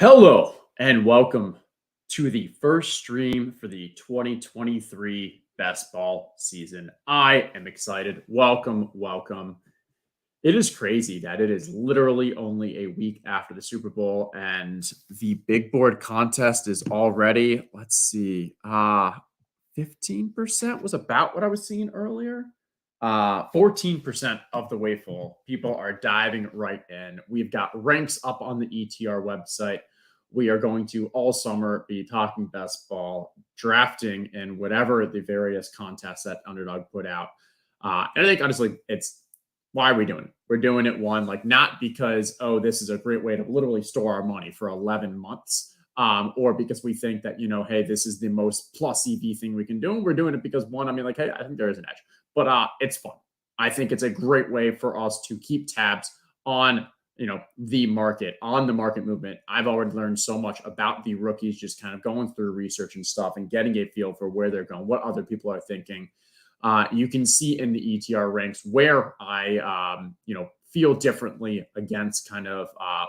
Hello and welcome to the first stream for the 2023 best ball season. I am excited. Welcome, welcome. It is crazy that it is literally only a week after the Super Bowl and the big board contest is already, let's see, 15% was about what I was seeing earlier. 14% of the way full. People are diving right in. We've got ranks up on the ETR website. We are going to all summer be talking best ball, drafting, and whatever the various contests that Underdog put out. And I think honestly, it's why are we doing it? We're doing it not because, oh, this is a great way to literally store our money for 11 months. Or because we think that, hey, this is the most plus EV thing we can do. And we're doing it because one, hey, I think there is an edge, but it's fun. I think it's a great way for us to keep tabs on, the market, on the market movement. I've already learned so much about the rookies, just kind of going through research and stuff and getting a feel for where they're going, what other people are thinking. You can see in the ETR ranks where I, feel differently against kind of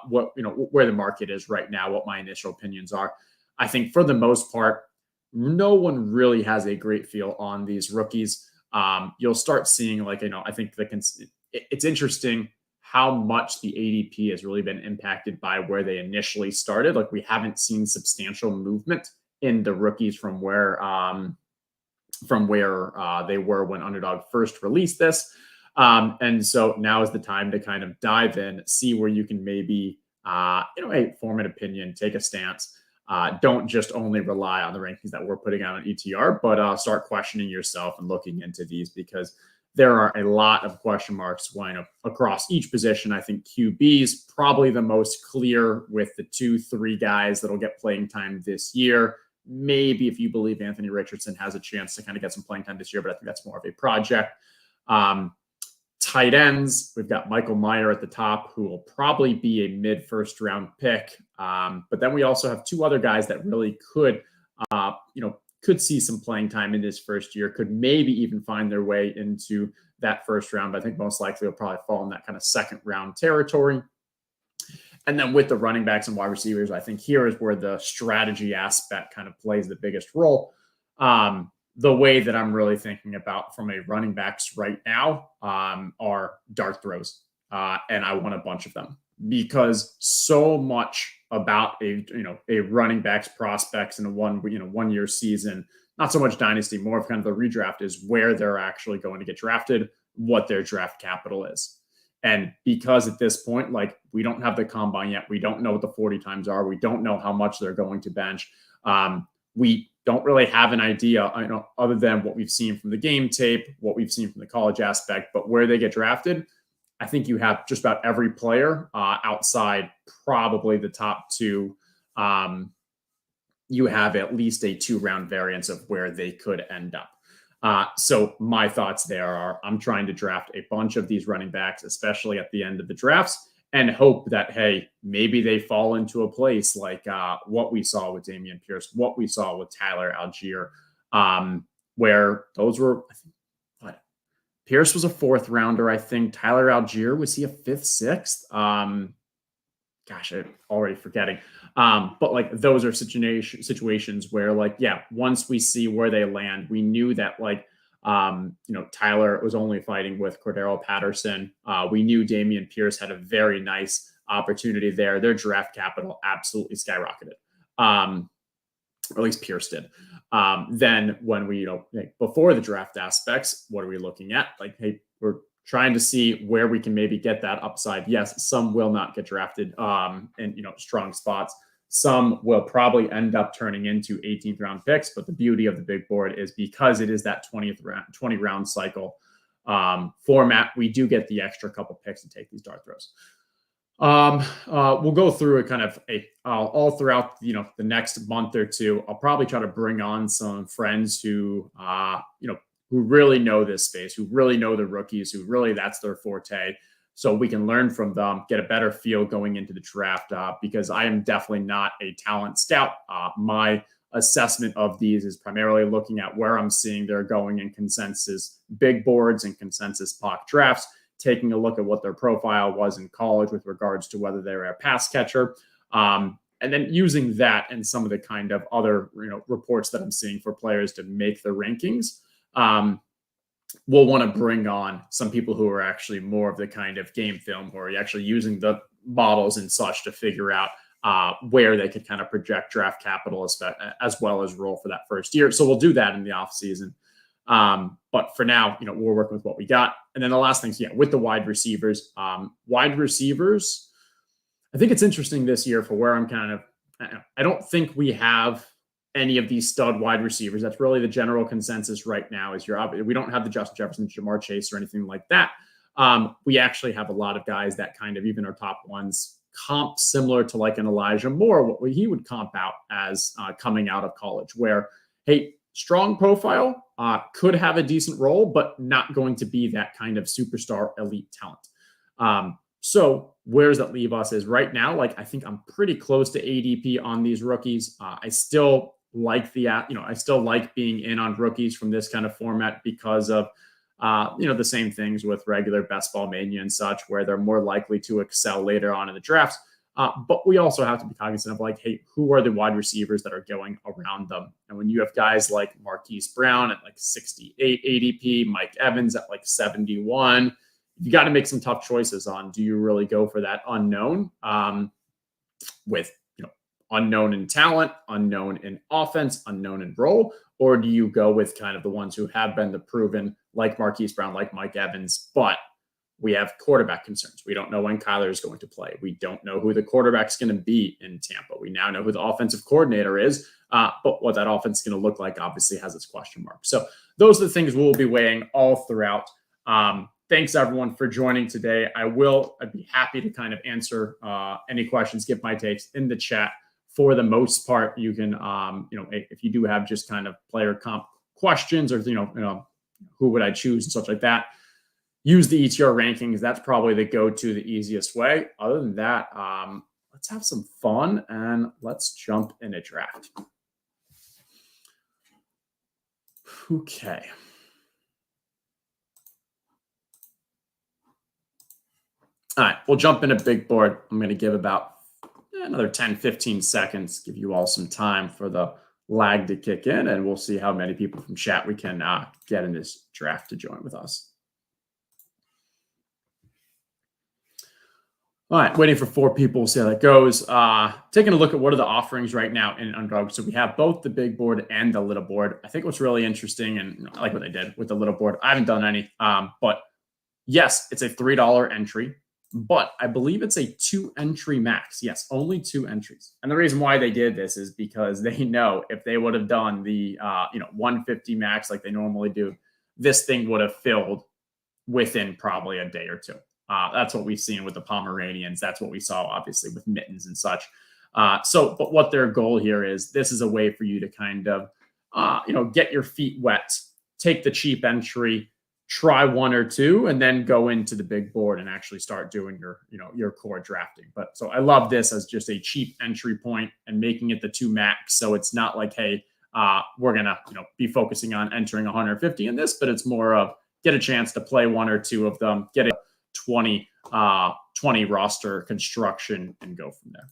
where the market is right now, what my initial opinions are. I think for the most part, no one really has a great feel on these rookies. You'll start seeing I think it's interesting how much the ADP has really been impacted by where they initially started. Like we haven't seen substantial movement in the rookies from where they were when Underdog first released this. And so now is the time to kind of dive in, see where you can maybe, form an opinion, take a stance. Don't just only rely on the rankings that we're putting out on ETR, but start questioning yourself and looking into these because there are a lot of question marks across each position. I think QB's probably the most clear with the 2-3 guys that'll get playing time this year. Maybe if you believe Anthony Richardson has a chance to kind of get some playing time this year, but I think that's more of a project. Tight ends, we've got Michael Mayer at the top, who will probably be a mid-first round pick. But then we also have two other guys that really could see some playing time in this first year, could maybe even find their way into that first round. But I think most likely will probably fall in that kind of second round territory. And then with the running backs and wide receivers, I think here is where the strategy aspect kind of plays the biggest role. The way that I'm really thinking about from a running backs right now are dart throws. And I want a bunch of them because so much about a running backs prospects in a 1 year season, not so much dynasty, more of kind of the redraft is where they're actually going to get drafted, what their draft capital is. And because at this point, we don't have the combine yet, we don't know what the 40 times are, we don't know how much they're going to bench. We don't really have an idea, other than what we've seen from the game tape, what we've seen from the college aspect, but where they get drafted, I think you have just about every player outside probably the top two. You have at least a 2-round variance of where they could end up. So my thoughts there are I'm trying to draft a bunch of these running backs, especially at the end of the drafts, and hope that, hey, maybe they fall into a place like what we saw with Dameon Pierce, what we saw with Tyler Algier, where those were, I think, Pierce was a 4th rounder, I think. Tyler Algier, was he a 5th, 6th? Gosh, I'm already forgetting. But those are situations where once we see where they land, we knew that Tyler was only fighting with Cordero Patterson. We knew Dameon Pierce had a very nice opportunity there. Their draft capital absolutely skyrocketed. Or at least Pierce did. Then when we, before the draft aspects, what are we looking at? Hey, we're trying to see where we can maybe get that upside. Yes, some will not get drafted in strong spots. Some will probably end up turning into 18th round picks. But the beauty of the big board is because it is that 20 round cycle format, we do get the extra couple picks to take these dart throws. We'll go through it kind of all throughout the next month or two. I'll probably try to bring on some friends who who really know this space, who really know the rookies, who really that's their forte, so we can learn from them, get a better feel going into the draft. Because I am definitely not a talent scout. My assessment of these is primarily looking at where I'm seeing they're going in consensus big boards and consensus mock drafts, taking a look at what their profile was in college with regards to whether they were a pass catcher, And then using that and some of the kind of other reports that I'm seeing for players to make the rankings, we'll want to bring on some people who are actually more of the kind of game film, who are actually using the models and such to figure out where they could kind of project draft capital as well as roll for that first year. So we'll do that in the offseason. But for now, we're working with what we got. And then the last thing is, with the wide receivers, I think it's interesting this year for where I'm I don't think we have any of these stud wide receivers. That's really the general consensus right now is we don't have the Justin Jefferson, Jamar Chase, or anything like that. We actually have a lot of guys that kind of, even our top ones, comp similar to like an Elijah Moore, what he would comp out as coming out of college, where, hey, strong profile, could have a decent role, but not going to be that kind of superstar elite talent. So where does that leave us is right now, I think I'm pretty close to ADP on these rookies. I still like I still like being in on rookies from this kind of format because of, the same things with regular best ball mania and such, where they're more likely to excel later on in the drafts. But we also have to be cognizant of hey, who are the wide receivers that are going around them? And when you have guys like Marquise Brown at 68 ADP, Mike Evans at 71, you got to make some tough choices on, do you really go for that unknown with, unknown in talent, unknown in offense, unknown in role, or do you go with kind of the ones who have been the proven, like Marquise Brown, like Mike Evans, but we have quarterback concerns. We don't know when Kyler is going to play. We don't know who the quarterback's going to be in Tampa. We now know who the offensive coordinator is, but what that offense is going to look like obviously has its question mark. So those are the things we'll be weighing all throughout. Thanks everyone for joining today. I'd be happy to kind of answer any questions, give my takes in the chat. For the most part, you can, if you do have just kind of player comp questions or, who would I choose and such like that, use the ETR rankings. That's probably the go-to, the easiest way. Other than that, let's have some fun and let's jump in a draft. Okay. All right, we'll jump in a big board. I'm going to give about another 10, 15 seconds, give you all some time for the lag to kick in, and we'll see how many people from chat we can get in this draft to join with us. All right, waiting for 4 people. We'll see how that goes. Taking a look at what are the offerings right now in Underdog. So we have both the big board and the little board. I think what's really interesting, and I like what they did with the little board. I haven't done any, but yes, it's a $3 entry. But I believe it's a 2-entry max. Yes, only 2 entries. And the reason why they did this is because they know if they would have done the 150 max like they normally do, this thing would have filled within probably a day or two. That's what we've seen with the Pomeranians. That's what we saw obviously with Mittens and such. But what their goal here is, this is a way for you to kind of get your feet wet, take the cheap entry, try 1 or 2, and then go into the big board and actually start doing your core drafting. But so I love this as just a cheap entry point and making it the 2 max. So it's not like, hey, we're going to be focusing on entering 150 in this, but it's more of get a chance to play 1 or 2 of them, get a 20 roster construction and go from there.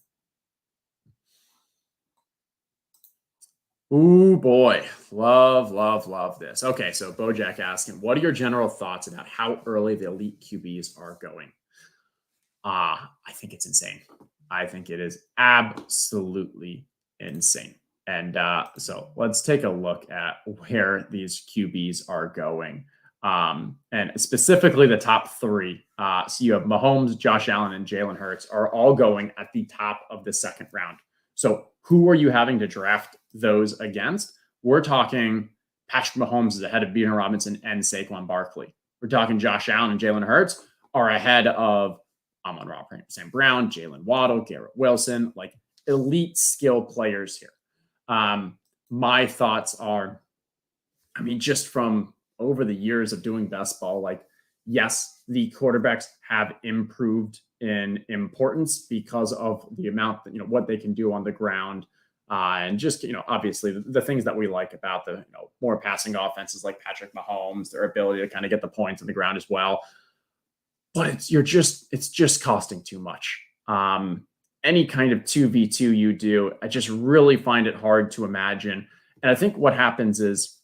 Ooh, boy. Love this. Okay, so Bojack asking, what are your general thoughts about how early the elite QBs are going? I think it's insane. I think it is absolutely insane. And so let's take a look at where these QBs are going. And specifically the top 3. So you have Mahomes, Josh Allen, and Jalen Hurts are all going at the top of the 2nd round. So who are you having to draft those against? We're talking Patrick Mahomes is ahead of Bijan Robinson and Saquon Barkley. We're talking Josh Allen and Jalen Hurts are ahead of Amon-Ra St. Brown, Jalen Waddle, Garrett Wilson, like elite skill players here. My thoughts are, just from over the years of doing best ball, yes, the quarterbacks have improved in importance because of the amount, what they can do on the ground. And just, obviously the things that we like about the, more passing offenses like Patrick Mahomes, their ability to kind of get the points on the ground as well. But it's just costing too much. any kind of 2v2 you do, I just really find it hard to imagine. And I think what happens is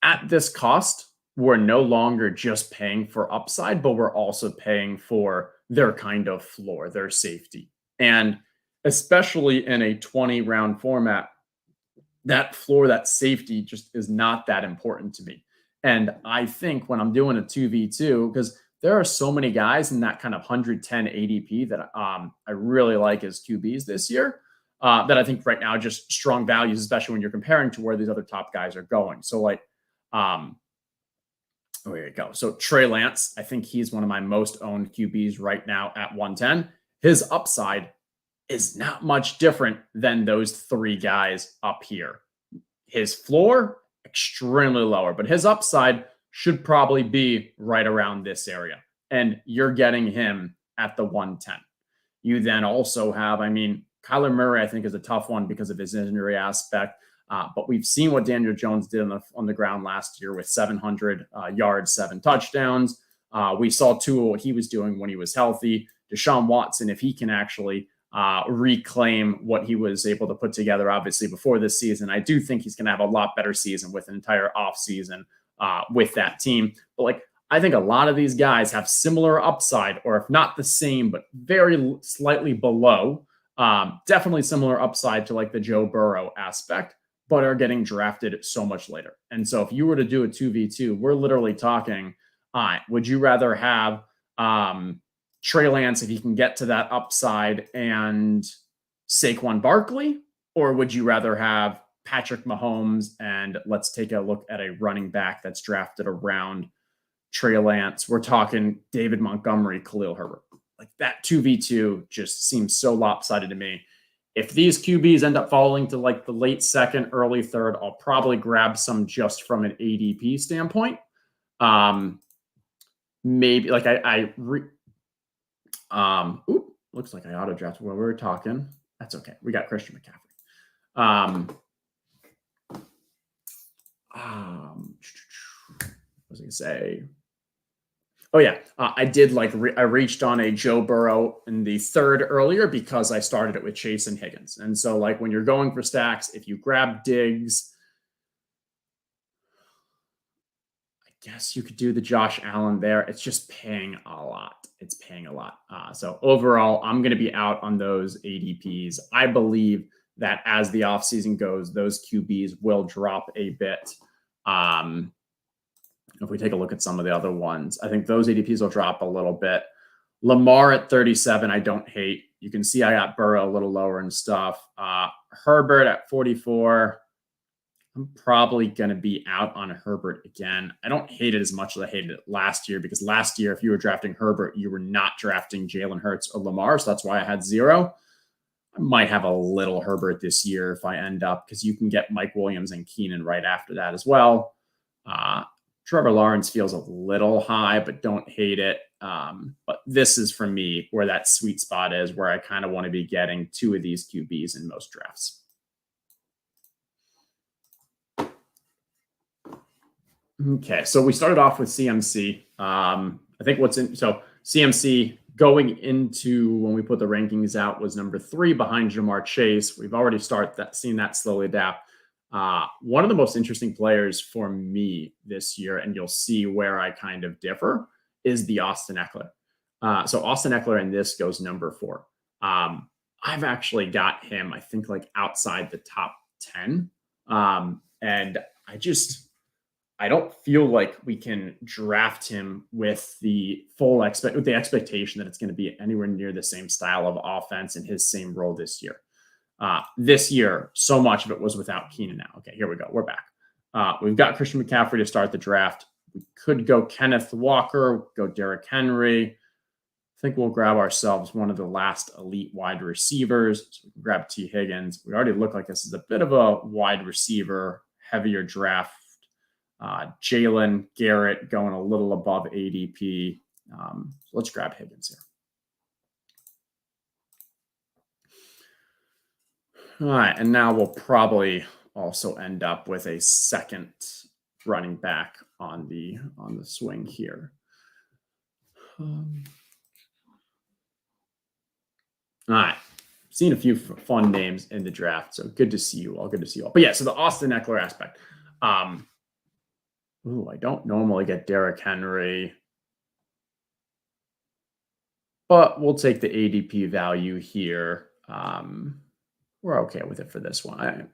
at this cost, we're no longer just paying for upside, but we're also paying for their kind of floor, their safety. And especially in a 20 round format, that floor, that safety just is not that important to me. And I think when I'm doing a 2v2, because there are so many guys in that kind of 110 ADP that I really like as QBs this year, that I think right now just strong values, especially when you're comparing to where these other top guys are going. So like, oh, here you go. So Trey Lance, I think he's one of my most owned QBs right now at 110. His upside is not much different than those three guys up here. His floor, extremely lower, but his upside should probably be right around this area. And you're getting him at the 110. You then also have, I mean, Kyler Murray, I think, is a tough one because of his injury aspect. But we've seen what Daniel Jones did on the ground last year with 700 yards, 7 touchdowns. We saw too what he was doing when he was healthy. Deshaun Watson, if he can actually reclaim what he was able to put together, obviously, before this season, I do think he's going to have a lot better season with an entire offseason with that team. But like, I think a lot of these guys have similar upside, or if not the same, but very slightly below. Definitely similar upside to like the Joe Burrow aspect, but are getting drafted so much later. And so if you were to do a 2v2, we're literally talking, would you rather have Trey Lance if he can get to that upside and Saquon Barkley, or would you rather have Patrick Mahomes and let's take a look at a running back that's drafted around Trey Lance? We're talking David Montgomery, Khalil Herbert. Like that 2v2 just seems so lopsided to me. If these QBs end up falling to like the late second, early third, I'll probably grab some just from an ADP standpoint. Maybe like looks like I auto drafted while we were talking. That's okay. We got Christian McCaffrey. What was I going to say? Oh yeah, I did like I reached on a Joe Burrow in the third earlier because I started it with Chase and Higgins. And so like when you're going for stacks, if you grab Diggs, I guess you could do the Josh Allen there. It's just paying a lot. It's paying a lot. So overall, I'm going to be out on those ADPs. I believe that as the offseason goes, those QBs will drop a bit. If we take a look at some of the other ones, I think those ADPs will drop a little bit. Lamar at 37, I don't hate. You can see I got Burrow a little lower and stuff. Herbert at 44. I'm probably going to be out on Herbert again. I don't hate it as much as I hated it last year, because last year, if you were drafting Herbert, you were not drafting Jalen Hurts or Lamar. So that's why I had 0. I might have a little Herbert this year if I end up, because you can get Mike Williams and Keenan right after that as well. Trevor Lawrence feels a little high, but don't hate it. But this is for me where that sweet spot is, where I kind of want to be getting 2 of these QBs in most drafts. Okay, so we started off with CMC. I think so CMC going into when we put the rankings out was number 3 behind Jamar Chase. We've already seen that slowly adapt. One of the most interesting players for me this year, and you'll see where I kind of differ, is the Austin Eckler. So Austin Eckler in this goes number 4. I've actually got him, I think, like outside the top 10. And I don't feel like we can draft him with the expectation that it's going to be anywhere near the same style of offense and his same role this year. This year, so much of it was without Keenan now. Okay, here we go. We're back. We've got Christian McCaffrey to start the draft. We could go Kenneth Walker, go Derrick Henry. I think we'll grab ourselves one of the last elite wide receivers. So we can grab T. Higgins. We already look like this is a bit of a wide receiver, heavier draft. Jalen Garrett going a little above ADP. So let's grab Higgins here. All right, and now we'll probably also end up with a second running back on the swing here. All right. Seen a few fun names in the draft, so good to see you all. Good to see you all. But yeah, so the Austin Eckler aspect. I don't normally get Derrick Henry, but we'll take the ADP value here. We're okay with it for this one.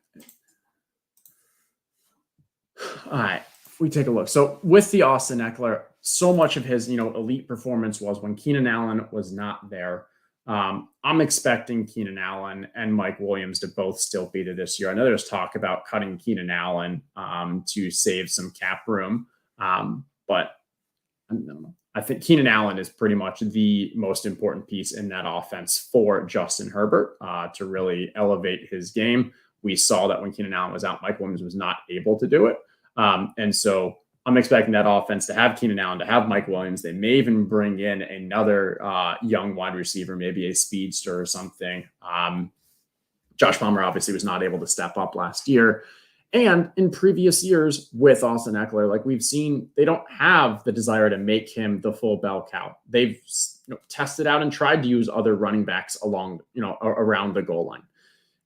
All right, if we take a look. So with the Austin Eckler, so much of his, elite performance was when Keenan Allen was not there. I'm expecting Keenan Allen and Mike Williams to both still be there this year. I know there's talk about cutting Keenan Allen to save some cap room, but I don't know. I think Keenan Allen is pretty much the most important piece in that offense for Justin Herbert to really elevate his game. We saw that when Keenan Allen was out, Mike Williams was not able to do it. And so I'm expecting that offense to have Keenan Allen, to have Mike Williams. They may even bring in another young wide receiver, maybe a speedster or something. Josh Palmer obviously was not able to step up last year. And in previous years with Austin Eckler, like we've seen, they don't have the desire to make him the full bell cow. They've tested out and tried to use other running backs along, around the goal line.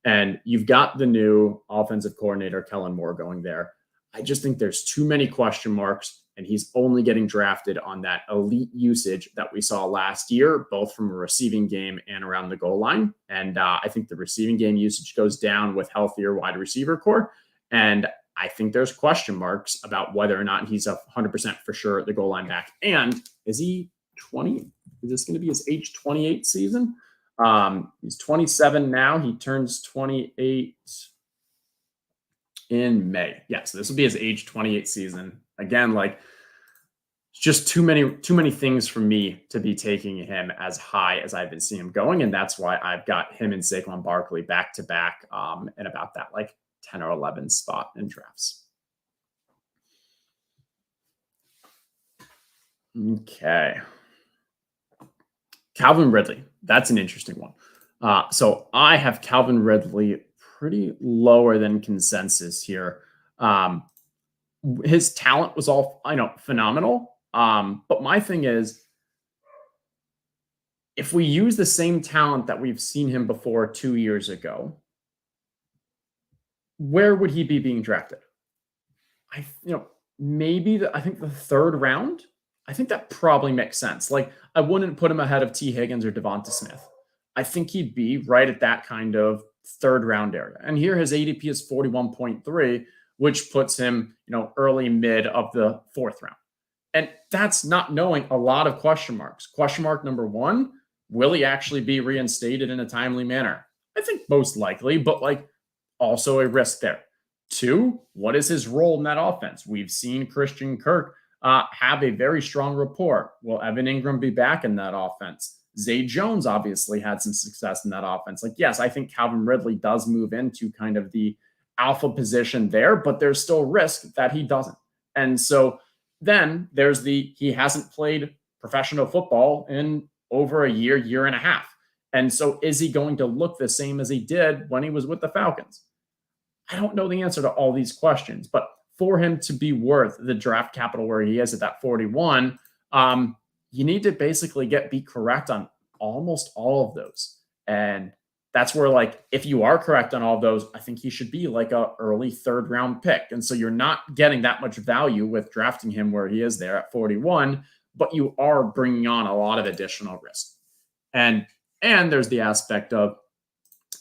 And you've got the new offensive coordinator, Kellen Moore, going there. I just think there's too many question marks, and he's only getting drafted on that elite usage that we saw last year, both from a receiving game and around the goal line. And I think the receiving game usage goes down with healthier wide receiver core. And I think there's question marks about whether or not he's 100% for sure at the goal line back. And is he 20? Is this going to be his age 28 season? He's 27 now. He turns 28 in May. Yeah, so this will be his age 28 season. Again, like just too many things for me to be taking him as high as I've been seeing him going. And that's why I've got him and Saquon Barkley back to back in about that like 10 or 11 spot in drafts. Okay. Calvin Ridley. That's an interesting one. So I have Calvin Ridley pretty lower than consensus here. His talent was all, phenomenal. But my thing is, if we use the same talent that we've seen him before 2 years ago, where would he be being drafted? I think the third round. I think that probably makes sense. Like, I wouldn't put him ahead of T. Higgins or Devonta Smith. I think he'd be right at that kind of third round area. And here his ADP is 41.3, which puts him, early mid of the fourth round. And that's not knowing a lot of question marks. Question mark number one, will he actually be reinstated in a timely manner? I think most likely, but also a risk there. Two, what is his role in that offense? We've seen Christian Kirk have a very strong rapport. Will Evan Ingram be back in that offense? Zay Jones obviously had some success in that offense. Yes, I think Calvin Ridley does move into kind of the alpha position there, but there's still risk that he doesn't. And so then there's he hasn't played professional football in over a year and a half. And so is he going to look the same as he did when he was with the Falcons? I don't know the answer to all these questions, but for him to be worth the draft capital where he is at that 41, you need to basically be correct on almost all of those. And that's where, if you are correct on all of those, I think he should be a early third round pick. And so you're not getting that much value with drafting him where he is there at 41, but you are bringing on a lot of additional risk. And there's the aspect of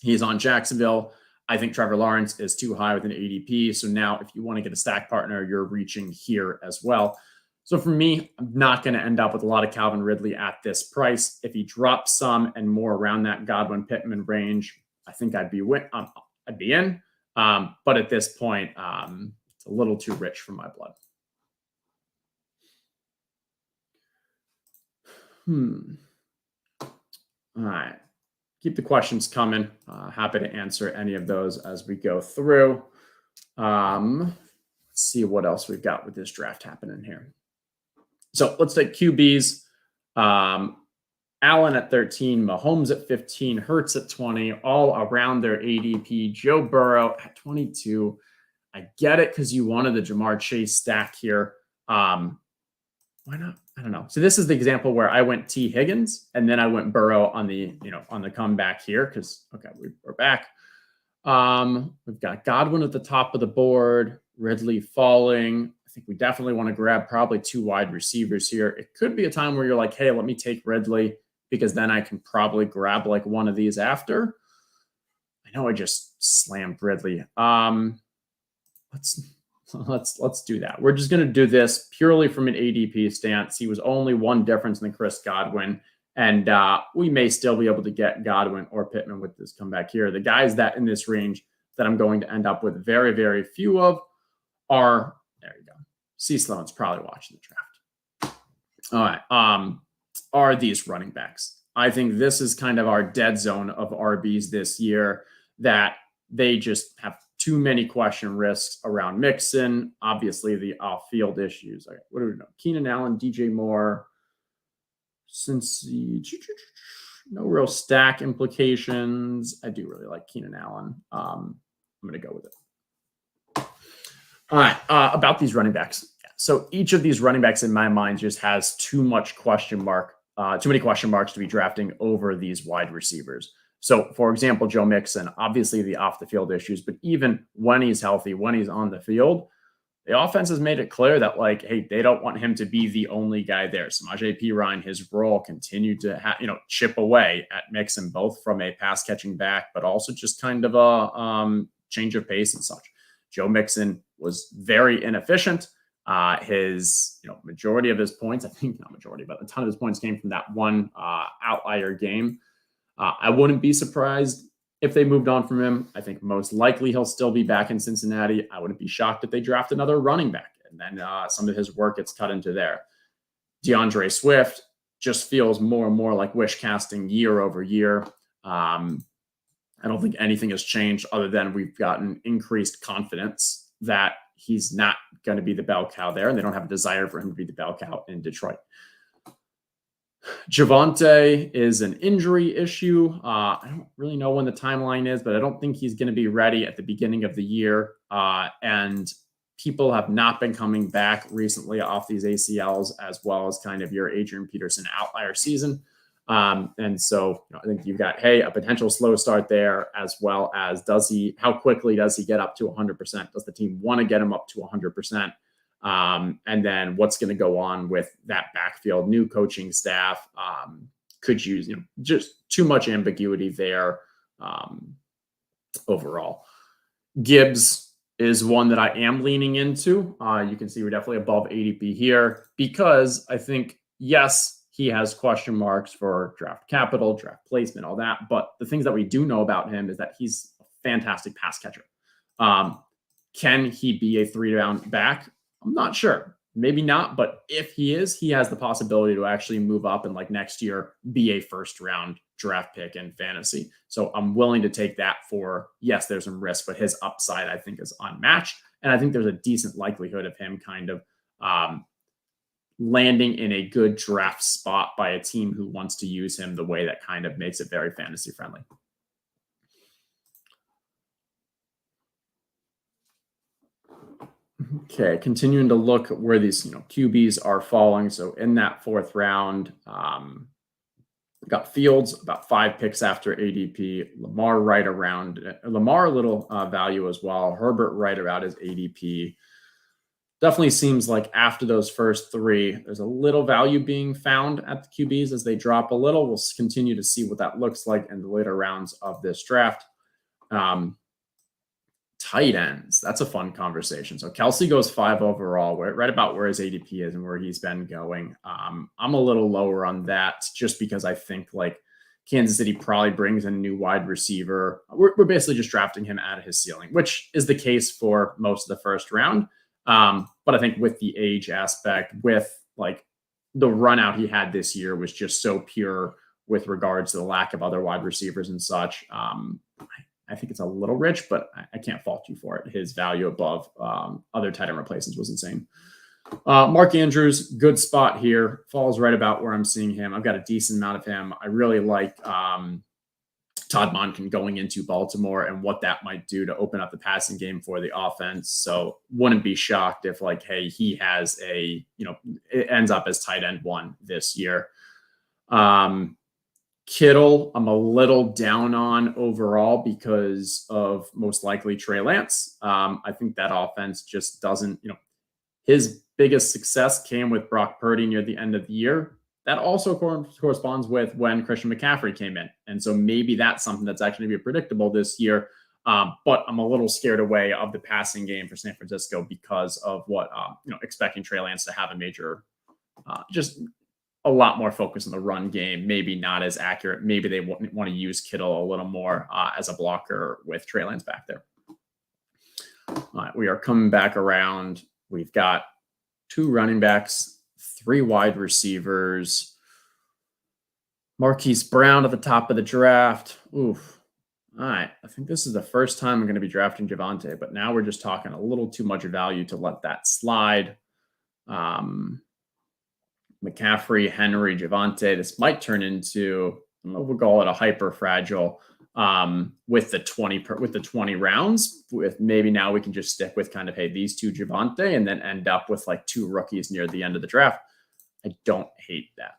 he's on Jacksonville. I think Trevor Lawrence is too high with an ADP. So now if you want to get a stack partner, you're reaching here as well. So for me, I'm not going to end up with a lot of Calvin Ridley at this price. If he drops some and more around that Godwin Pittman range, I think I'd be in. But at this point, it's a little too rich for my blood. All right. Keep the questions coming. Happy to answer any of those as we go through. Let's see what else we've got with this draft happening here. So let's take QBs. Allen at 13, Mahomes at 15, Hurts at 20, all around their ADP. Joe Burrow at 22. I get it because you wanted the Jamar Chase stack here. Why not? I don't know. So this is the example where I went T Higgins and then I went Burrow on the, on the comeback here. Cause okay, we're back. We've got Godwin at the top of the board, Ridley falling. I think we definitely want to grab probably 2 wide receivers here. It could be a time where you're like, hey, let me take Ridley because then I can probably grab like one of these after. I know I just slammed Ridley. Let's do that. We're just going to do this purely from an ADP stance. He was only one difference than Chris Godwin, and we may still be able to get Godwin or Pittman with this comeback here. The guys that in this range that I'm going to end up with very, very few of are, there you go. C. Sloan's probably watching the draft. All right. Are these running backs? I think this is kind of our dead zone of RBs this year, that they just have too many question risks around Mixon. Obviously, the off-field issues. Okay, what do we know? Keenan Allen, DJ Moore. Since no real stack implications, I do really like Keenan Allen. I'm going to go with it. All right, about these running backs. So each of these running backs in my mind just has too many question marks to be drafting over these wide receivers. So, for example, Joe Mixon, obviously the off-the-field issues, but even when he's healthy, when he's on the field, the offense has made it clear that, like, hey, they don't want him to be the only guy there. Samaje Perine, his role continued to chip away at Mixon, both from a pass-catching back, but also just kind of a change of pace and such. Joe Mixon was very inefficient. His majority of his points, I think not majority, but a ton of his points came from that one outlier game. I wouldn't be surprised if they moved on from him. I think most likely he'll still be back in Cincinnati. I wouldn't be shocked if they draft another running back and then some of his work gets cut into there. DeAndre Swift just feels more and more like wish casting year over year. I don't think anything has changed other than we've gotten increased confidence that he's not going to be the bell cow there, and they don't have a desire for him to be the bell cow in Detroit. Javonte is an injury issue. I don't really know when the timeline is, but I don't think he's going to be ready at the beginning of the year. And people have not been coming back recently off these ACLs, as well as kind of your Adrian Peterson outlier season. And so I think you've got, hey, a potential slow start there, as well as how quickly does he get up to 100%? Does the team want to get him up to 100%? And then what's going to go on with that backfield? New coaching staff could use, just too much ambiguity there overall. Gibbs is one that I am leaning into. You can see we're definitely above ADP here because I think, yes, he has question marks for draft capital, draft placement, all that. But the things that we do know about him is that he's a fantastic pass catcher. Can he be a 3-round back? I'm not sure. Maybe not. But if he is, he has the possibility to actually move up and, like, next year be a first-round draft pick in fantasy. So I'm willing to take that for, yes, there's some risk, but his upside, I think, is unmatched. And I think there's a decent likelihood of him kind of landing in a good draft spot by a team who wants to use him the way that kind of makes it very fantasy friendly. Okay, continuing to look at where these QBs are falling. So in that 4th round, got Fields about 5 picks after ADP. Lamar right around Lamar, a little value as well. Herbert right around his ADP. Definitely seems like after those first 3, there's a little value being found at the QBs as they drop a little. We'll continue to see what that looks like in the later rounds of this draft. Tight ends, that's a fun conversation. So Kelsey goes 5 overall, right about where his ADP is and where he's been going. I'm a little lower on that just because I think, like, Kansas City probably brings in a new wide receiver. We're basically just drafting him out of his ceiling, which is the case for most of the first round. But I think with the age aspect, with, like, the run out he had this year was just so pure with regards to the lack of other wide receivers and such. I think it's a little rich, but I can't fault you for it. His value above other tight end replacements was insane. Mark Andrews, good spot here. Falls right about where I'm seeing him. I've got a decent amount of him. I really like Todd Monken going into Baltimore and what that might do to open up the passing game for the offense. So wouldn't be shocked if like, hey, he has it ends up as tight end 1 this year. Kittle, I'm a little down on overall because of most likely Trey Lance. I think that offense just doesn't, his biggest success came with Brock Purdy near the end of the year. That also corresponds with when Christian McCaffrey came in. And so maybe that's something that's actually going to be predictable this year. But I'm a little scared away of the passing game for San Francisco because of what, expecting Trey Lance to have a major, just a lot more focus on the run game, maybe not as accurate. Maybe they want to use Kittle a little more as a blocker with Trey Lance back there. All right, we are coming back around. We've got 2 running backs, 3 wide receivers. Marquise Brown at the top of the draft. Oof. All right. I think this is the first time I'm going to be drafting Javonte, but now we're just talking a little too much value to let that slide. McCaffrey, Henry, Javonte. This might turn into, we'll call it a hyper fragile with the 20 rounds. With maybe now we can just stick with kind of, hey, these 2 Javonte, and then end up with like 2 rookies near the end of the draft. I don't hate that.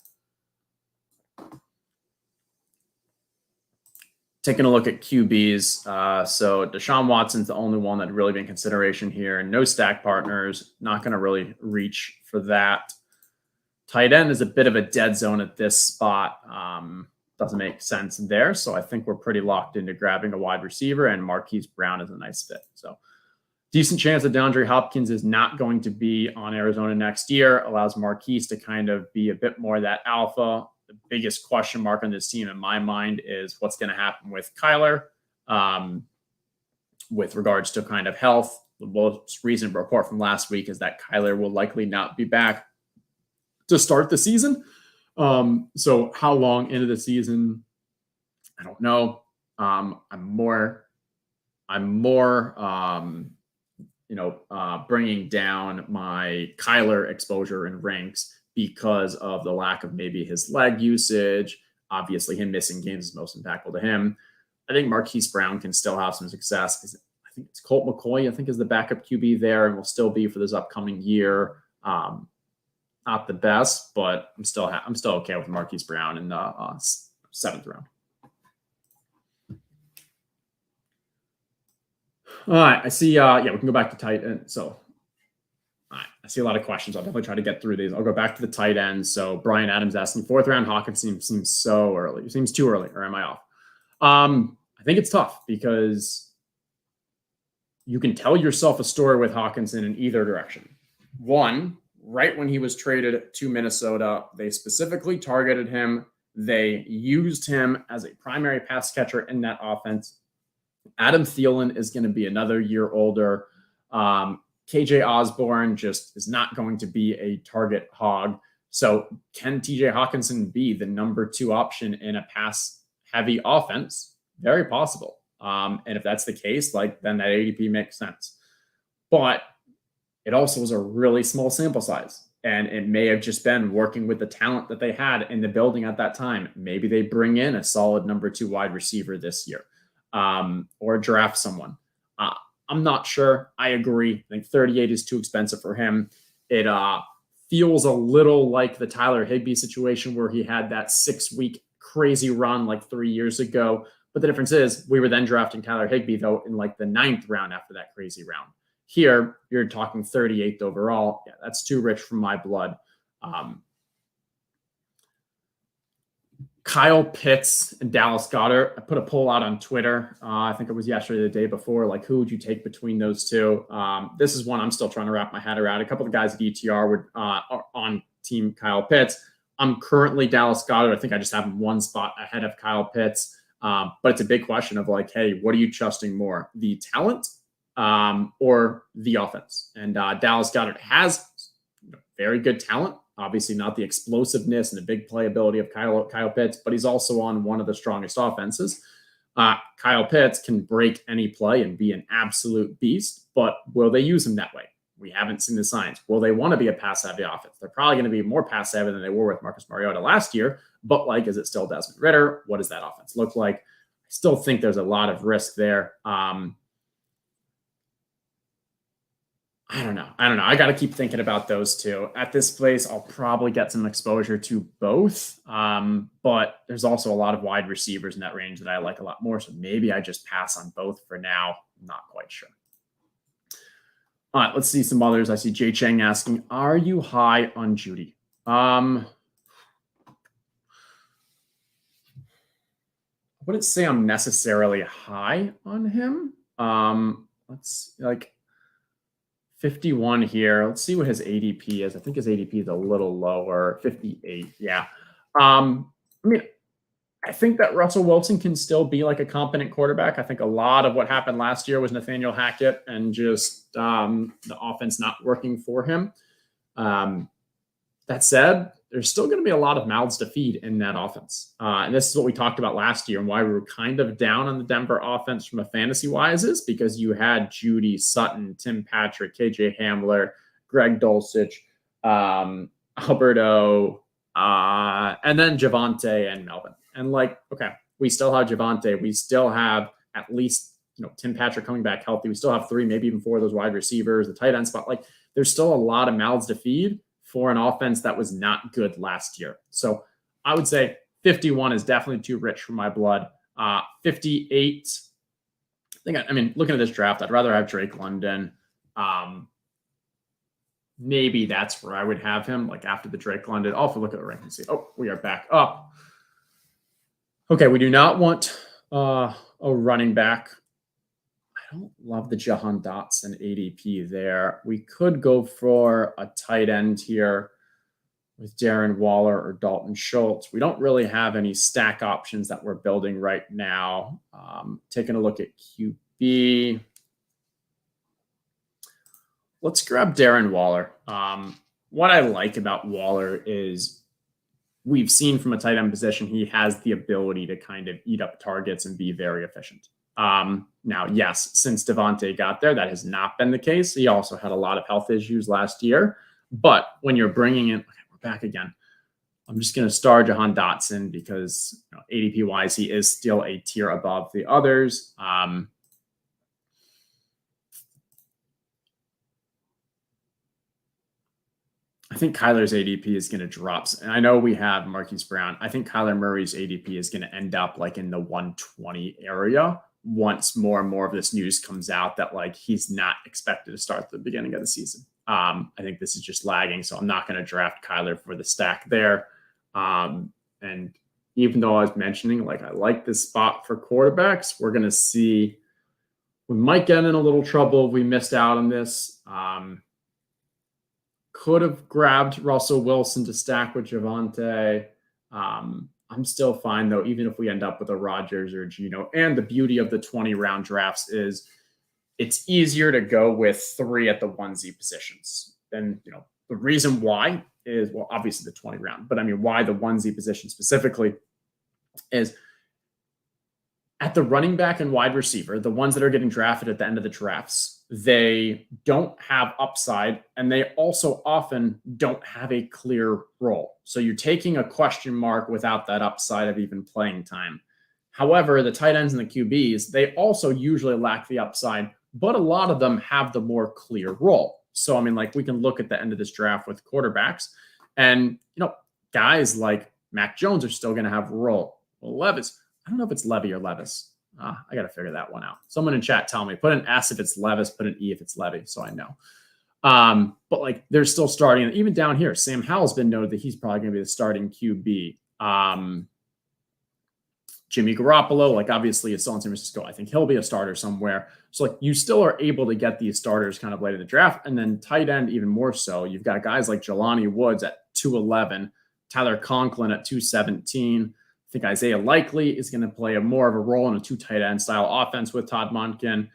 Taking a look at QBs. So Deshaun Watson's the only one that really been in consideration here. No stack partners. Not going to really reach for that. Tight end is a bit of a dead zone at this spot. Doesn't make sense there. So I think we're pretty locked into grabbing a wide receiver, and Marquise Brown is a nice fit. So decent chance that DeAndre Hopkins is not going to be on Arizona next year. Allows Marquise to kind of be a bit more that alpha. The biggest question mark on this team in my mind is what's going to happen with Kyler with regards to kind of health. The most recent report from last week is that Kyler will likely not be back to start the season. So how long into the season? I don't know. I'm more bringing down my Kyler exposure in ranks because of the lack of maybe his leg usage. Obviously, him missing games is most impactful to him. I think Marquise Brown can still have some success. I think it's Colt McCoy, I think, is the backup QB there and will still be for this upcoming year. Not the best, but I'm still okay with Marquise Brown in the 7th round. All right, I see. We can go back to tight end. So, all right, I see a lot of questions. I'll definitely try to get through these. I'll go back to the tight end. So, Brian Adams asking 4th round Hawkins seems so early. It seems too early, or am I off? I think it's tough because you can tell yourself a story with Hawkinson in either direction. One, right when he was traded to Minnesota, they specifically targeted him. They used him as a primary pass catcher in that offense. Adam Thielen is going to be another year older. KJ Osborne just is not going to be a target hog. So can TJ Hawkinson be the number 2 option in a pass-heavy offense? Very possible. And if that's the case, then that ADP makes sense. But it also was a really small sample size. And it may have just been working with the talent that they had in the building at that time. Maybe they bring in a solid number 2 wide receiver this year, or draft someone. I'm not sure. I agree. I think 38 is too expensive for him. It feels a little like the Tyler Higbee situation where he had that 6-week crazy run like 3 years ago. But the difference is we were then drafting Tyler Higbee, though, in like the 9th round after that crazy round. Here, you're talking 38th overall. Yeah, that's too rich for my blood. Kyle Pitts and Dallas Goedert. I put a poll out on Twitter. I think it was yesterday or the day before. Like, who would you take between those 2? This is one I'm still trying to wrap my head around. A couple of guys at ETR are on team Kyle Pitts. I'm currently Dallas Goedert. I think I just have him 1 spot ahead of Kyle Pitts. But it's a big question of like, hey, what are you trusting more? The talent or the offense? And Dallas Goedert has very good talent. Obviously not the explosiveness and the big playability of Kyle Pitts, but he's also on one of the strongest offenses. Kyle Pitts can break any play and be an absolute beast, but will they use him that way? We haven't seen the signs. Will they want to be a pass-heavy offense? They're probably going to be more pass-heavy than they were with Marcus Mariota last year, but is it still Desmond Ridder? What does that offense look like? I still think there's a lot of risk there. I don't know. I got to keep thinking about those two. At this place, I'll probably get some exposure to both. But there's also a lot of wide receivers in that range that I like a lot more. So maybe I just pass on both for now. I'm not quite sure. All right, let's see some others. I see Jay Chang asking, are you high on Judy? I wouldn't say I'm necessarily high on him. Let's like 51 here. Let's see what his ADP is. I think his ADP is a little lower, 58. Yeah. I mean, I think that Russell Wilson can still be like a competent quarterback. I think a lot of what happened last year was Nathaniel Hackett and just the offense not working for him. That said, there's still going to be a lot of mouths to feed in that offense. And this is what we talked about last year and why we were kind of down on the Denver offense from a fantasy-wise is because you had Judy, Sutton, Tim Patrick, KJ Hamler, Greg Dulcich, Alberto, and then Javonte and Melvin. And like, okay, we still have Javonte. We still have at least, Tim Patrick coming back healthy. We still have 3, maybe even 4 of those wide receivers, the tight end spot. Like, there's still a lot of mouths to feed for an offense that was not good last year. So I would say 51 is definitely too rich for my blood. 58, I mean, looking at this draft, I'd rather have Drake London. Maybe that's where I would have him, like after the Drake London. I'll have to look at the ranking. See. Oh, we are back up. Okay, we do not want a running back. I don't love the Jahan Dotson ADP there. We could go for a tight end here with Darren Waller or Dalton Schultz. We don't really have any stack options that we're building right now. Taking a look at QB. Let's grab Darren Waller. What I like about Waller is we've seen from a tight end position, he has the ability to kind of eat up targets and be very efficient. Now, yes, since Devontae got there, that has not been the case. He also had a lot of health issues last year. But when you're bringing in, okay, we're back again. I'm just going to star Jahan Dotson because ADP-wise, he is still a tier above the others. I think Kyler's ADP is going to drop. And I know we have Marquise Brown. I think Kyler Murray's ADP is going to end up like in the 120 area once more and more of this news comes out that like he's not expected to start at the beginning of the season. I think this is just lagging. So I'm not going to draft Kyler for the stack there. And even though I was mentioning like I like this spot for quarterbacks, we're going to see we might get in a little trouble if we missed out on this. Could have grabbed Russell Wilson to stack with Javonte. I'm still fine, though, even if we end up with a Rodgers or Geno. And the beauty of the 20-round drafts is it's easier to go with 3 at the 1Z positions. And, the reason why is, well, obviously the 20 round, but I mean, why the 1Z position specifically is at the running back and wide receiver, the ones that are getting drafted at the end of the drafts, they don't have upside, and they also often don't have a clear role. So you're taking a question mark without that upside of even playing time. However, the tight ends and the QBs, they also usually lack the upside, but a lot of them have the more clear role. So, I mean, like we can look at the end of this draft with quarterbacks and, guys like Mac Jones are still going to have a role. Well, Levis, I don't know if it's Levy or Levis. I got to figure that one out. Someone in chat tell me, put an S if it's Levis, put an E if it's Levy, so I know. But like they're still starting. Even down here, Sam Howell's been noted that he's probably going to be the starting QB. Jimmy Garoppolo, like obviously is still in San Francisco. I think he'll be a starter somewhere. So like you still are able to get these starters kind of late in the draft. And then tight end even more so. You've got guys like Jelani Woods at 211, Tyler Conklin at 217. I think Isaiah Likely is going to play more of a role in a 2 tight end style offense with Todd Monken,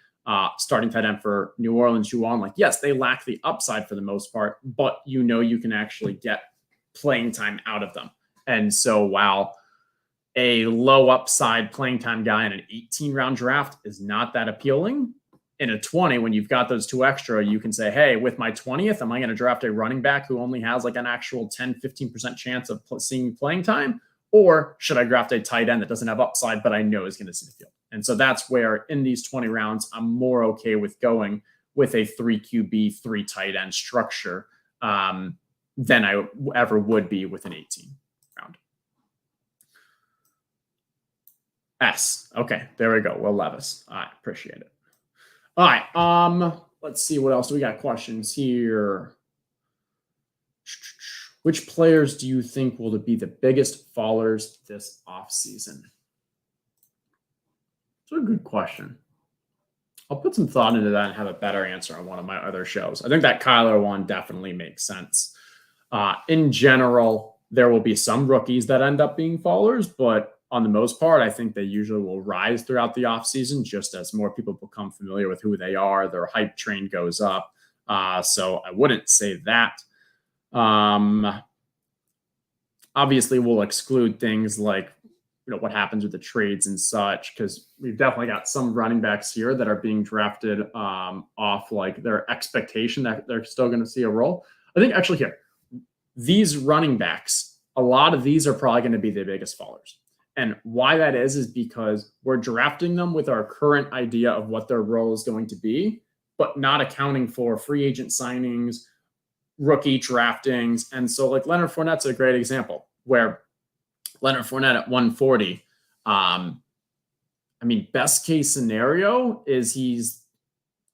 starting tight end for New Orleans, Juwan. Like, yes, they lack the upside for the most part, but you can actually get playing time out of them. And so while a low upside playing time guy in an 18-round draft is not that appealing, in a 20, when you've got those 2 extra, you can say, hey, with my 20th, am I going to draft a running back who only has like an actual 10, 15% chance of seeing playing time? Or should I draft a tight end that doesn't have upside, but I know is going to see the field? And so that's where in these 20 rounds, I'm more okay with going with a 3 QB, 3 tight end structure than I ever would be with an 18 round. S. Okay, there we go. Will Levis. I appreciate it. All right. Let's see what else we got. Questions here. Which players do you think will be the biggest fallers this offseason? It's a good question. I'll put some thought into that and have a better answer on one of my other shows. I think that Kyler one definitely makes sense. In general, there will be some rookies that end up being fallers, but on the most part, I think they usually will rise throughout the offseason just as more people become familiar with who they are. Their hype train goes up. So I wouldn't say that. Obviously, we'll exclude things like what happens with the trades and such, because we've definitely got some running backs here that are being drafted off like their expectation that they're still going to see a role. I think actually here, these running backs, a lot of these are probably going to be the biggest fallers. And why that is because we're drafting them with our current idea of what their role is going to be, but not accounting for free agent signings, rookie draftings. And so like Leonard Fournette's a great example where Leonard Fournette at 140. Best case scenario is he's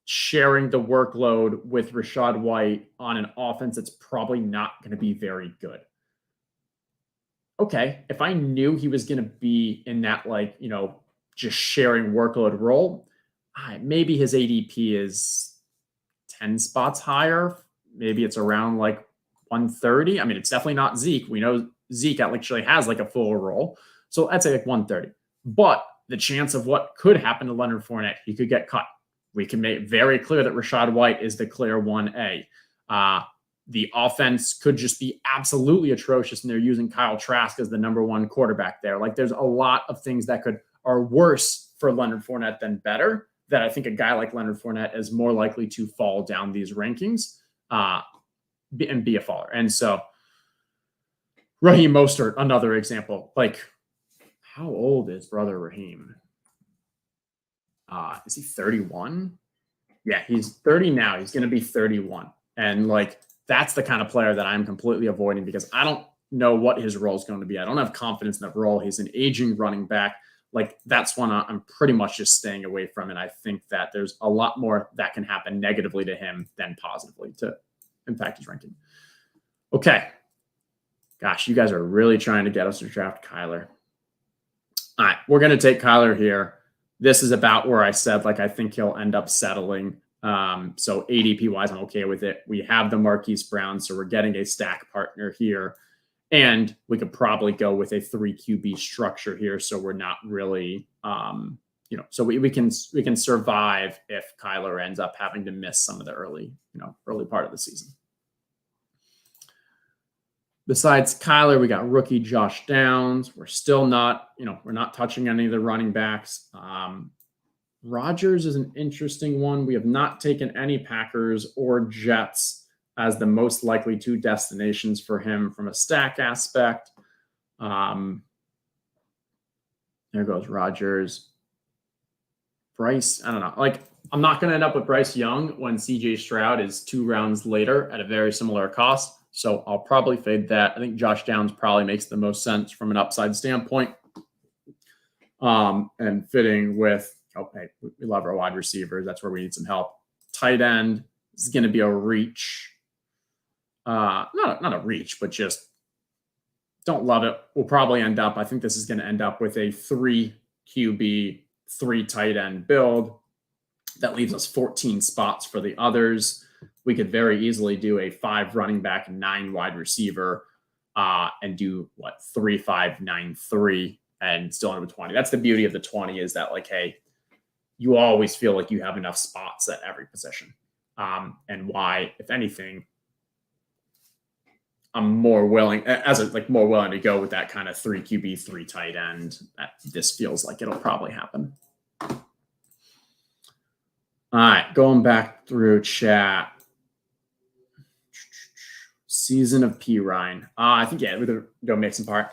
sharing the workload with Rachaad White on an offense that's probably not going to be very good. Okay, if I knew he was going to be in that just sharing workload role, maybe his ADP is 10 spots higher. Maybe it's around 130. It's definitely not Zeke. We know Zeke actually has a full role. So I'd say 130. But the chance of what could happen to Leonard Fournette, he could get cut. We can make very clear that Rachaad White is the clear 1A. The offense could just be absolutely atrocious, and they're using Kyle Trask as the number one quarterback there. There's a lot of things that are worse for Leonard Fournette than better, that I think a guy like Leonard Fournette is more likely to fall down these rankings and be a faller. And so Raheem Mostert, another example. How old is brother Raheem? Is he 31? Yeah, he's 30 now. He's going to be 31. And that's the kind of player that I'm completely avoiding because I don't know what his role is going to be. I don't have confidence in that role. He's an aging running back. That's one I'm pretty much just staying away from. And I think that there's a lot more that can happen negatively to him than positively to impact his ranking. Okay. Gosh, you guys are really trying to get us to draft Kyler. All right, we're going to take Kyler here. This is about where I said, I think he'll end up settling. So ADP-wise, I'm okay with it. We have the Marquise Brown, so we're getting a stack partner here. And we could probably go with a 3 QB structure here, so we're not really, so we can survive if Kyler ends up having to miss some of the early part of the season. Besides Kyler, we got rookie Josh Downs. We're still not, we're not touching any of the running backs. Rodgers is an interesting one. We have not taken any Packers or Jets as the most likely 2 destinations for him from a stack aspect. There goes Rodgers. Bryce, I don't know. I'm not going to end up with Bryce Young when CJ Stroud is 2 rounds later at a very similar cost. So I'll probably fade that. I think Josh Downs probably makes the most sense from an upside standpoint. And fitting with, we love our wide receivers. That's where we need some help. Tight end is going to be a reach. Not a reach, but just don't love it. We'll probably end up, I think this is going to end up with a 3 QB, 3 tight end build. That leaves us 14 spots for the others. We could very easily do a 5 running back, 9 wide receiver, and do 3, 5, 9, 3, and still end up with 20. That's the beauty of the 20 is that hey, you always feel like you have enough spots at every position. And why, if anything, I'm more willing to go with that kind of 3 QB, 3 tight end. This feels like it'll probably happen. All right, going back through chat. Season of P. Ryan. I think, we could go mix and part.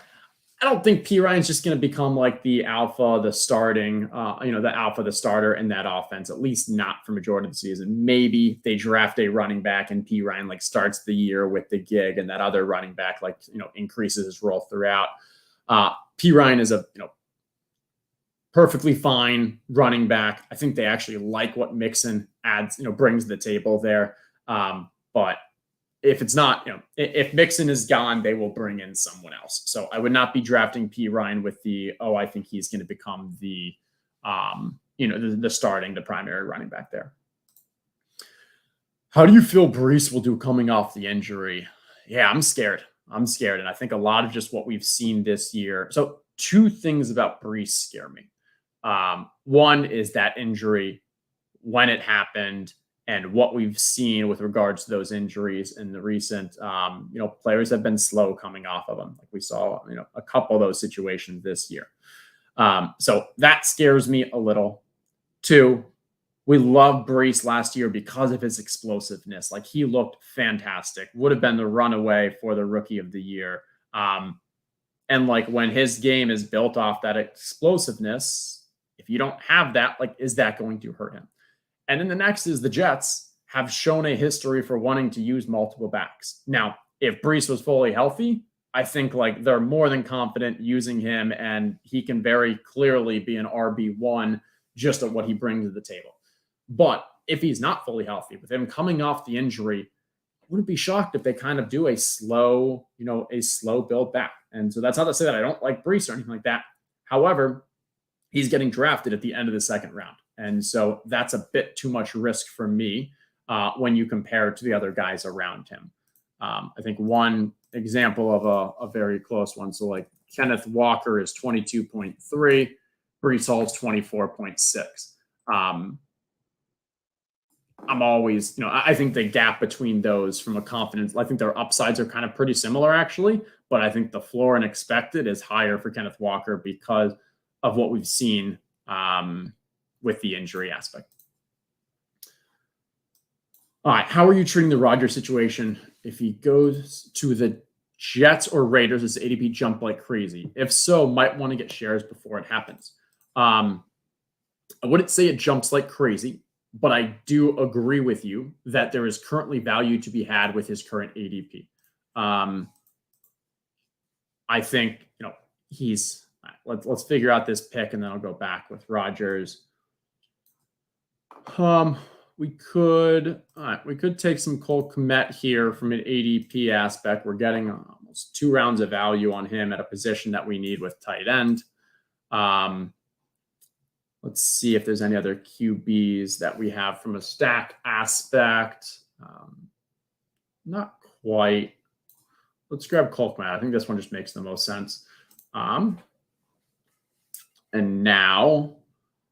I don't think P. Ryan's just going to become like the alpha, the starting, the alpha, the starter in that offense, at least not for majority of the season. Maybe they draft a running back and P. Ryan like starts the year with the gig and that other running back like, increases his role throughout. P. Ryan is a, perfectly fine running back. I think they actually like what Mixon adds, brings to the table there. But if it's not, if Mixon is gone, they will bring in someone else. So I would not be drafting P. Ryan with I think he's going to become the starting, the primary running back there. How do you feel Breece will do coming off the injury? Yeah, I'm scared. And I think a lot of just what we've seen this year. So 2 things about Breece scare me. One is that injury, when it happened, and what we've seen with regards to those injuries in the recent, players have been slow coming off of them. Like we saw, a couple of those situations this year. So that scares me a little. 2, we loved Breece last year because of his explosiveness. Like he looked fantastic, would have been the runaway for the rookie of the year. And like when his game is built off that explosiveness, if you don't have that, like, is that going to hurt him? And then the next is the Jets have shown a history for wanting to use multiple backs. Now, if Breece was fully healthy, I think like they're more than confident using him and he can very clearly be an RB1 just at what he brings to the table. But if he's not fully healthy, with him coming off the injury, I wouldn't be shocked if they kind of do a slow build back. And so that's not to say that I don't like Breece or anything like that. However, he's getting drafted at the end of the second round. And so that's a bit too much risk for me when you compare it to the other guys around him. I think one example of a very close one. So like Kenneth Walker is 22.3, Breece Hall's 24.6. I'm always, I think the gap between those from a confidence, I think their upsides are kind of pretty similar actually, but I think the floor and expected is higher for Kenneth Walker because of what we've seen with the injury aspect. All right. How are you treating the Rodgers situation? If he goes to the Jets or Raiders, does ADP jump like crazy? If so, might want to get shares before it happens. I wouldn't say it jumps like crazy, but I do agree with you that there is currently value to be had with his current ADP. I think, he's, let's figure out this pick and then I'll go back with Rodgers. We could take some Cole Kmet here from an ADP aspect. We're getting almost 2 rounds of value on him at a position that we need with tight end. Let's see if there's any other QBs that we have from a stack aspect. Not quite. Let's grab Cole Kmet. I think this one just makes the most sense. And now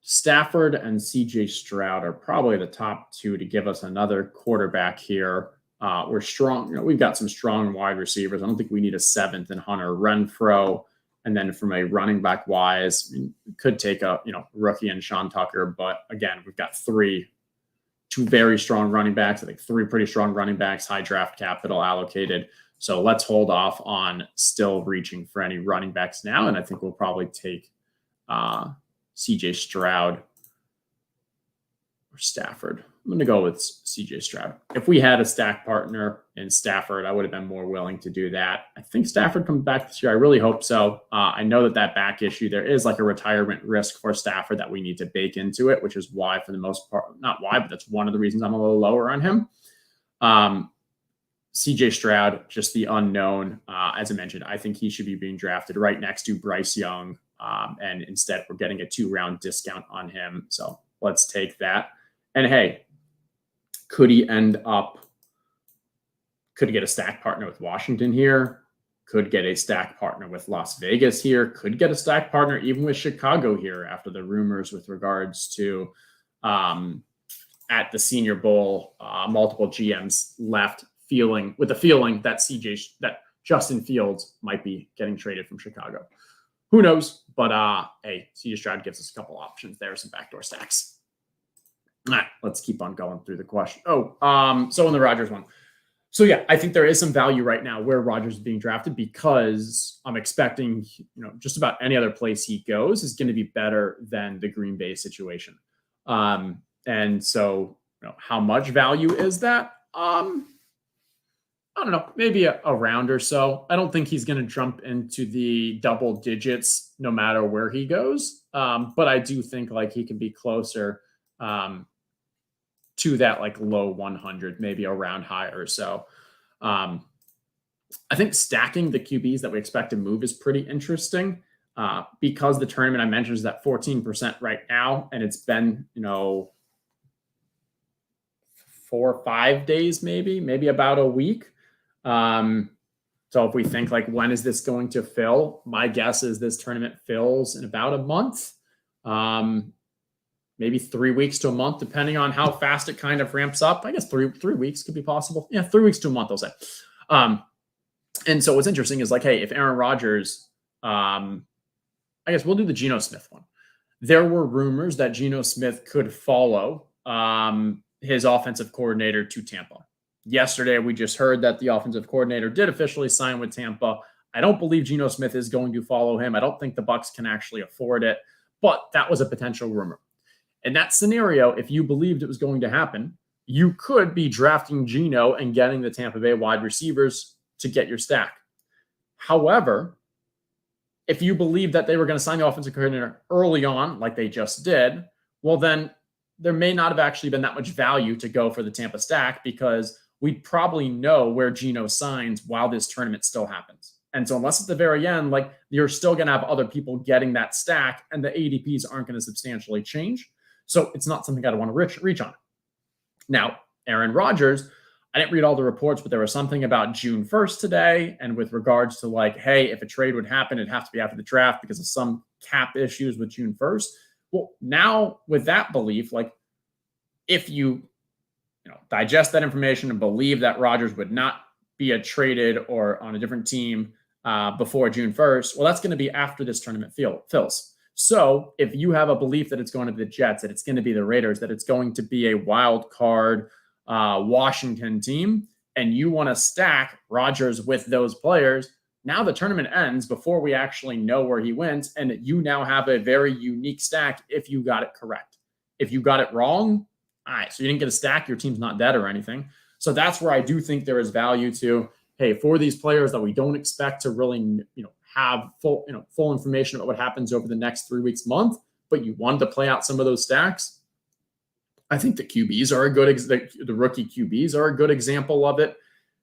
Stafford and CJ Stroud are probably the top 2 to give us another quarterback here. We're strong. We've got some strong wide receivers. I don't think we need a 7th in Hunter Renfrow. And then from a running back wise, we could take a rookie and Sean Tucker. But again, we've got 2 very strong running backs. I think 3 pretty strong running backs, high draft capital allocated. So let's hold off on still reaching for any running backs now. And I think we'll probably take CJ Stroud or Stafford. I'm going to go with CJ Stroud. If we had a stack partner in Stafford, I would have been more willing to do that. I think Stafford comes back this year. I really hope so. I know that back issue, there is like a retirement risk for Stafford that we need to bake into it, which is why for the most part, not why, but that's one of the reasons I'm a little lower on him. CJ Stroud, just the unknown. As I mentioned, I think he should be being drafted right next to Bryce Young. And instead we're getting a 2-round discount on him. So let's take that. And hey, could he get a stack partner with Washington here? Could get a stack partner with Las Vegas here? Could get a stack partner even with Chicago here after the rumors with regards to at the Senior Bowl, multiple GMs left with the feeling that Justin Fields might be getting traded from Chicago. Who knows? But hey, CJ Stroud gives us a couple options there, some backdoor stacks. All right, let's keep on going through the question. So in the Rodgers one, So yeah, I think there is some value right now where Rodgers is being drafted because I'm expecting, just about any other place he goes is going to be better than the Green Bay situation. And so, how much value is that? I don't know, maybe a round or so. I don't think he's going to jump into the double digits no matter where he goes. But I do think like he can be closer to that like low 100, maybe a round higher. So I think stacking the QBs that we expect to move is pretty interesting because the tournament I mentioned is at 14% right now, and it's been 4 or 5 days, maybe about a week. So if we think like, when is this going to fill? My guess is this tournament fills in about a month, maybe 3 weeks to a month, depending on how fast it kind of ramps up. I guess three weeks could be possible. Yeah, 3 weeks to a month, I'll say. And so what's interesting is like, hey, if Aaron Rodgers, I guess we'll do the Geno Smith one. There were rumors that Geno Smith could follow his offensive coordinator to Tampa. Yesterday, we just heard that the offensive coordinator did officially sign with Tampa. I don't believe Geno Smith is going to follow him. I don't think the Bucs can actually afford it, but that was a potential rumor. In that scenario, if you believed it was going to happen, you could be drafting Geno and getting the Tampa Bay wide receivers to get your stack. However, if you believe that they were going to sign the offensive coordinator early on, like they just did, well, then there may not have actually been that much value to go for the Tampa stack because we'd probably know where Geno signs while this tournament still happens. And so unless at the very end, like you're still going to have other people getting that stack and the ADPs aren't going to substantially change. So it's not something I'd want to reach on. Now, Aaron Rodgers, I didn't read all the reports, but there was something about June 1st today. And with regards to like, hey, if a trade would happen, it'd have to be after the draft because of some cap issues with June 1st. Well, now with that belief, like if you digest that information and believe that Rodgers would not be traded or on a different team before June 1st, well, that's going to be after this tournament fills. So if you have a belief that it's going to be the Jets, that it's going to be the Raiders, that it's going to be a wild card Washington team, and you want to stack Rodgers with those players, now the tournament ends before we actually know where he went, and you now have a very unique stack if you got it correct. If you got it wrong, all right, so you didn't get a stack, your team's not dead or anything. So that's where I do think there is value to, hey, for these players that we don't expect to really, have full information about what happens over the next 3 weeks, month, but you wanted to play out some of those stacks. I think the QBs are the rookie QBs are a good example of it.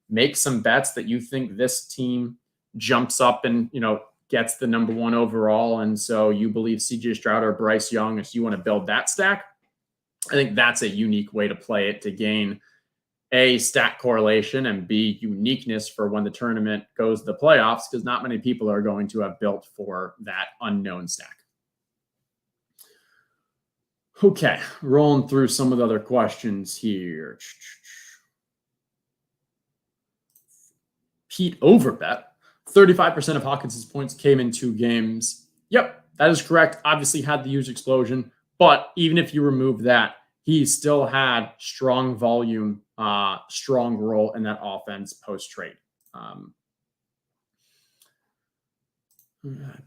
Make some bets that you think this team jumps up and, gets the number 1 overall. And so you believe CJ Stroud or Bryce Young, if you want to build that stack, I think that's a unique way to play it to gain A, stat correlation, and B, uniqueness for when the tournament goes to the playoffs, because not many people are going to have built for that unknown stack. Okay, rolling through some of the other questions here. Pete Overbet, 35% of Hawkins' points came in 2 games. Yep, that is correct. Obviously had the huge explosion. But even if you remove that, he still had strong volume, strong role in that offense post-trade. I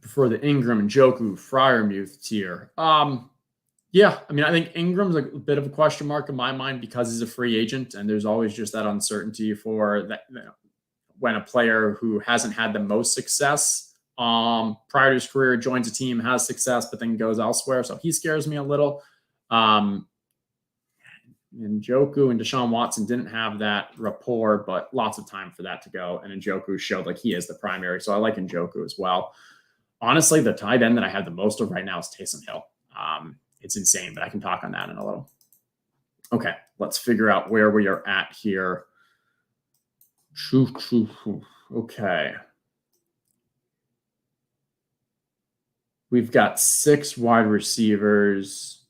prefer the Ingram and Njoku Freiermuth tier. Yeah, I mean, I think Ingram's a bit of a question mark in my mind because he's a free agent, and there's always just that uncertainty for that when a player who hasn't had the most success prior to his career joins a team, has success, but then goes elsewhere. So he scares me a little. And Njoku and Deshaun Watson didn't have that rapport, but lots of time for that to go. And Njoku showed like he is the primary. So I like Njoku as well. Honestly, the tight end that I have the most of right now is Taysom Hill. It's insane, but I can talk on that in a little. Okay, let's figure out where we are at here. Okay. We've got 6 wide receivers.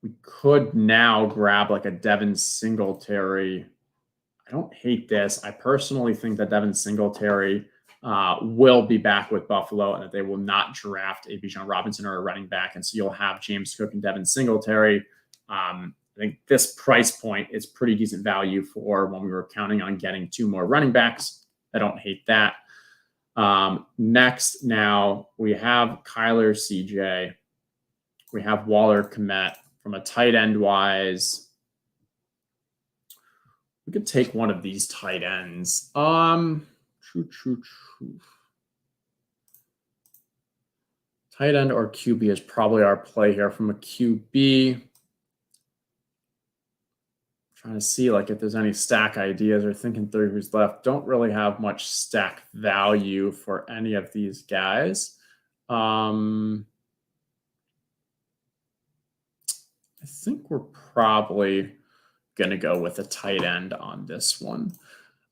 We could now grab like a Devin Singletary. I don't hate this. I personally think that Devin Singletary will be back with Buffalo and that they will not draft a Bijan Robinson or a running back. And so you'll have James Cook and Devin Singletary. I think this price point is pretty decent value for when we were counting on getting 2 more running backs. I don't hate that. Next, now we have Kyler CJ. We have Waller Komet. From a tight end wise, we could take one of these tight ends. True. Tight end or QB is probably our play here. From a QB, trying to see like if there's any stack ideas or thinking through who's left. Don't really have much stack value for any of these guys. I think we're probably going to go with a tight end on this one.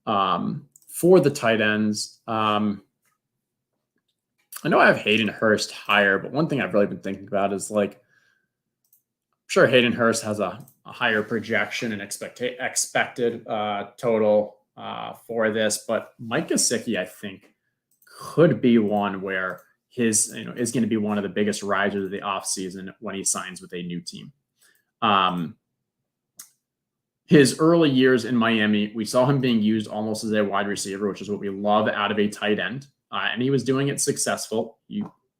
For the tight ends, I know I have Hayden Hurst higher, but one thing I've really been thinking about is like, I'm sure Hayden Hurst has a higher projection and expected total for this, but Mike Gesicki, I think, could be one where his, is going to be one of the biggest risers of the offseason when he signs with a new team. His early years in Miami, we saw him being used almost as a wide receiver, which is what we love out of a tight end. And he was doing it successful.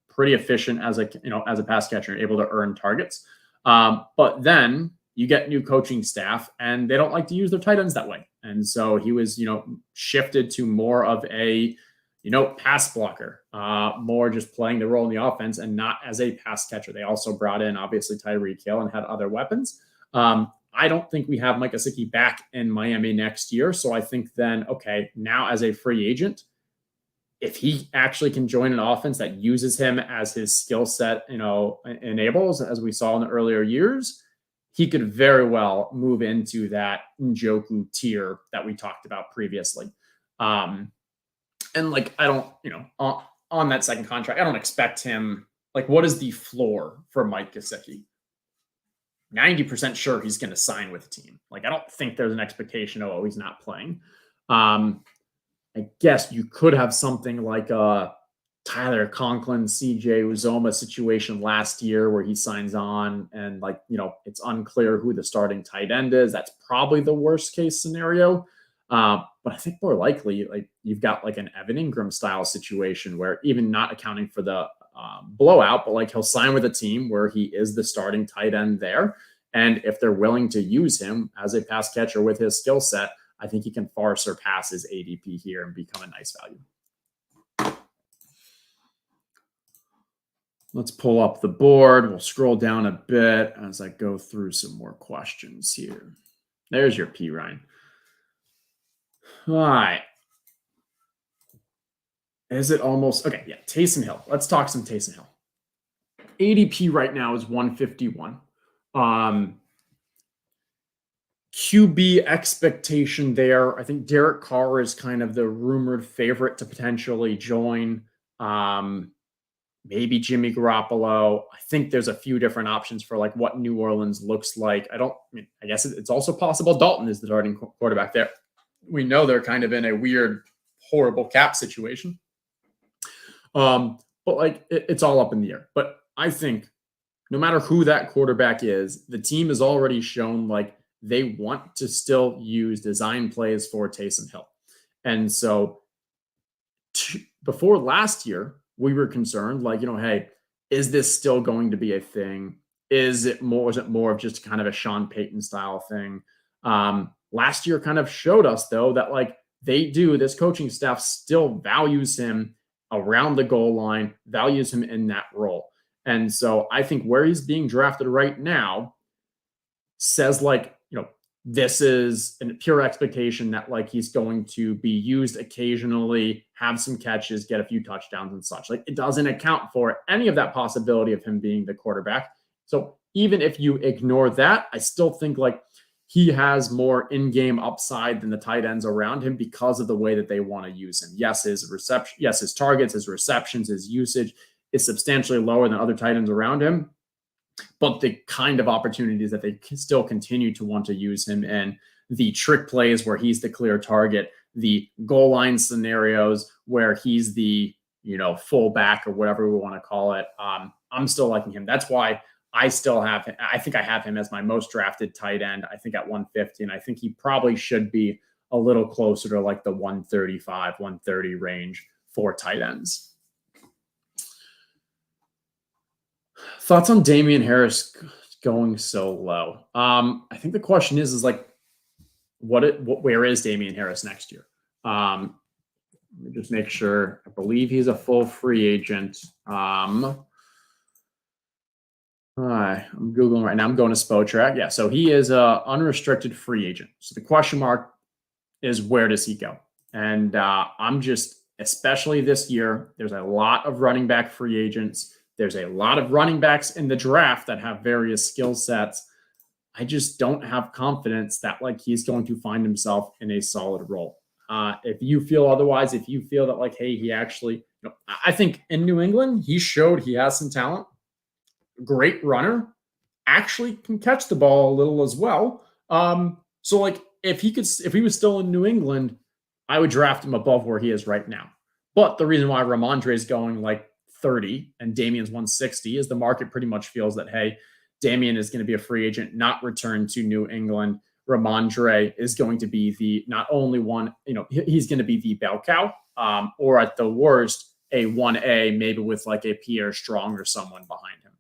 Pretty efficient as a pass catcher, able to earn targets. But then you get new coaching staff and they don't like to use their tight ends that way. And so he was, shifted to more of a, pass blocker, more just playing the role in the offense and not as a pass catcher. They also brought in obviously Tyreek Hill and had other weapons. I don't think we have Mike Gesicki back in Miami next year. So I think then, okay, now as a free agent, if he actually can join an offense that uses him as his skill set, enables, as we saw in the earlier years, he could very well move into that Njoku tier that we talked about previously. And like, I don't, on that second contract, I don't expect him, like, what is the floor for Mike Gesicki? 90% sure he's going to sign with the team. Like, I don't think there's an expectation, he's not playing. I guess you could have something like a Tyler Conklin, CJ Uzoma situation last year where he signs on and it's unclear who the starting tight end is. That's probably the worst case scenario. But I think more likely, like you've got like an Evan Ingram style situation where even not accounting for the blowout, but like he'll sign with a team where he is the starting tight end there. And if they're willing to use him as a pass catcher with his skill set, I think he can far surpass his ADP here and become a nice value. Let's pull up the board. We'll scroll down a bit as I go through some more questions here. There's your P, Ryan. All right. Is it almost okay? Yeah, Taysom Hill. Let's talk some Taysom Hill. ADP right now is 151. QB expectation there. I think Derek Carr is kind of the rumored favorite to potentially join. Maybe Jimmy Garoppolo. I think there's a few different options for like what New Orleans looks like. I guess it's also possible Dalton is the starting quarterback there. We know they're kind of in a weird, horrible cap situation. But like it's all up in the air. But I think no matter who that quarterback is, the team has already shown like they want to still use design plays for Taysom Hill. And so before last year, we were concerned like, hey, is this still going to be a thing? Is it more of just kind of a Sean Payton style thing? Last year kind of showed us though, that like this coaching staff still values him around the goal line, values him in that role. And so I think where he's being drafted right now says like, this is a pure expectation that like he's going to be used occasionally, have some catches, get a few touchdowns and such. Like it doesn't account for any of that possibility of him being the quarterback. So even if you ignore that, I still think like he has more in-game upside than the tight ends around him because of the way that they want to use him. Yes, his targets, his receptions, his usage is substantially lower than other tight ends around him. But the kind of opportunities that they still continue to want to use him in, the trick plays where he's the clear target, the goal line scenarios where he's the, fullback or whatever we want to call it. I'm still liking him. That's why I still have him. I think I have him as my most drafted tight end. I think at 150, and I think he probably should be a little closer to like the 135, 130 range for tight ends. Thoughts on Damian Harris going so low? I think the question is like, where is Damian Harris next year? Let me just make sure. I believe he's a full free agent. I'm Googling right now. I'm going to Spotrac. Yeah, so he is a unrestricted free agent. So the question mark is, where does he go? And I'm just, especially this year, there's a lot of running back free agents. There's a lot of running backs in the draft that have various skill sets. I just don't have confidence that like he's going to find himself in a solid role. If you feel otherwise, if you feel that like, hey, he actually, I think in New England, he showed he has some talent. Great runner, actually can catch the ball a little as well. So like if he was still in New England, I would draft him above where he is right now. But the reason why Ramondre is going like 30 and Damian's 160 is the market pretty much feels that, hey, Damian is going to be a free agent, not return to New England. Ramondre is going to be the not only one, he's going to be the bell cow, or at the worst, a 1A, maybe with like a Pierre Strong or someone behind him.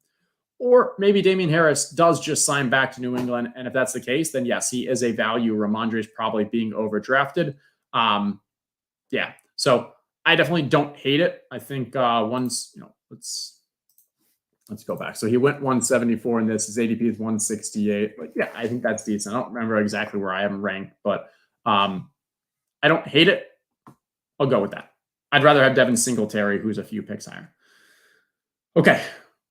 Or maybe Damian Harris does just sign back to New England. And if that's the case, then yes, he is a value. Ramondre is probably being overdrafted. Yeah. So I definitely don't hate it. I think once, let's go back. So he went 174 in this. His ADP is 168. But yeah, I think that's decent. I don't remember exactly where I have him ranked, but I don't hate it. I'll go with that. I'd rather have Devin Singletary, who's a few picks higher. Okay.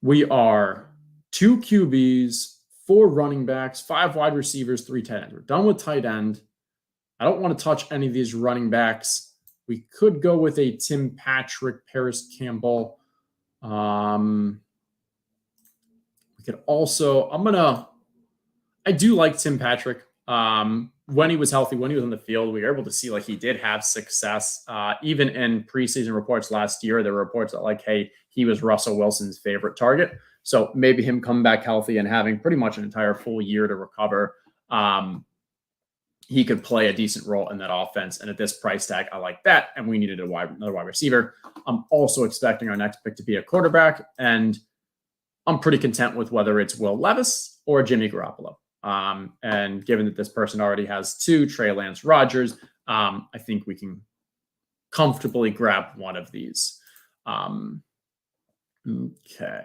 We are 2 QBs, 4 running backs, 5 wide receivers, 3 tight ends. We're done with tight end. I don't want to touch any of these running backs. We could go with a Tim Patrick, Paris Campbell. We could also, I do like Tim Patrick. When he was healthy, when he was on the field, we were able to see like he did have success. Even in preseason reports last year, there were reports that like, hey, he was Russell Wilson's favorite target. So maybe him coming back healthy and having pretty much an entire full year to recover, he could play a decent role in that offense. And at this price tag, I like that. And we needed another wide receiver. I'm also expecting our next pick to be a quarterback. And I'm pretty content with whether it's Will Levis or Jimmy Garoppolo. And given that this person already has 2, Trey Lance, Rodgers, I think we can comfortably grab one of these. Okay.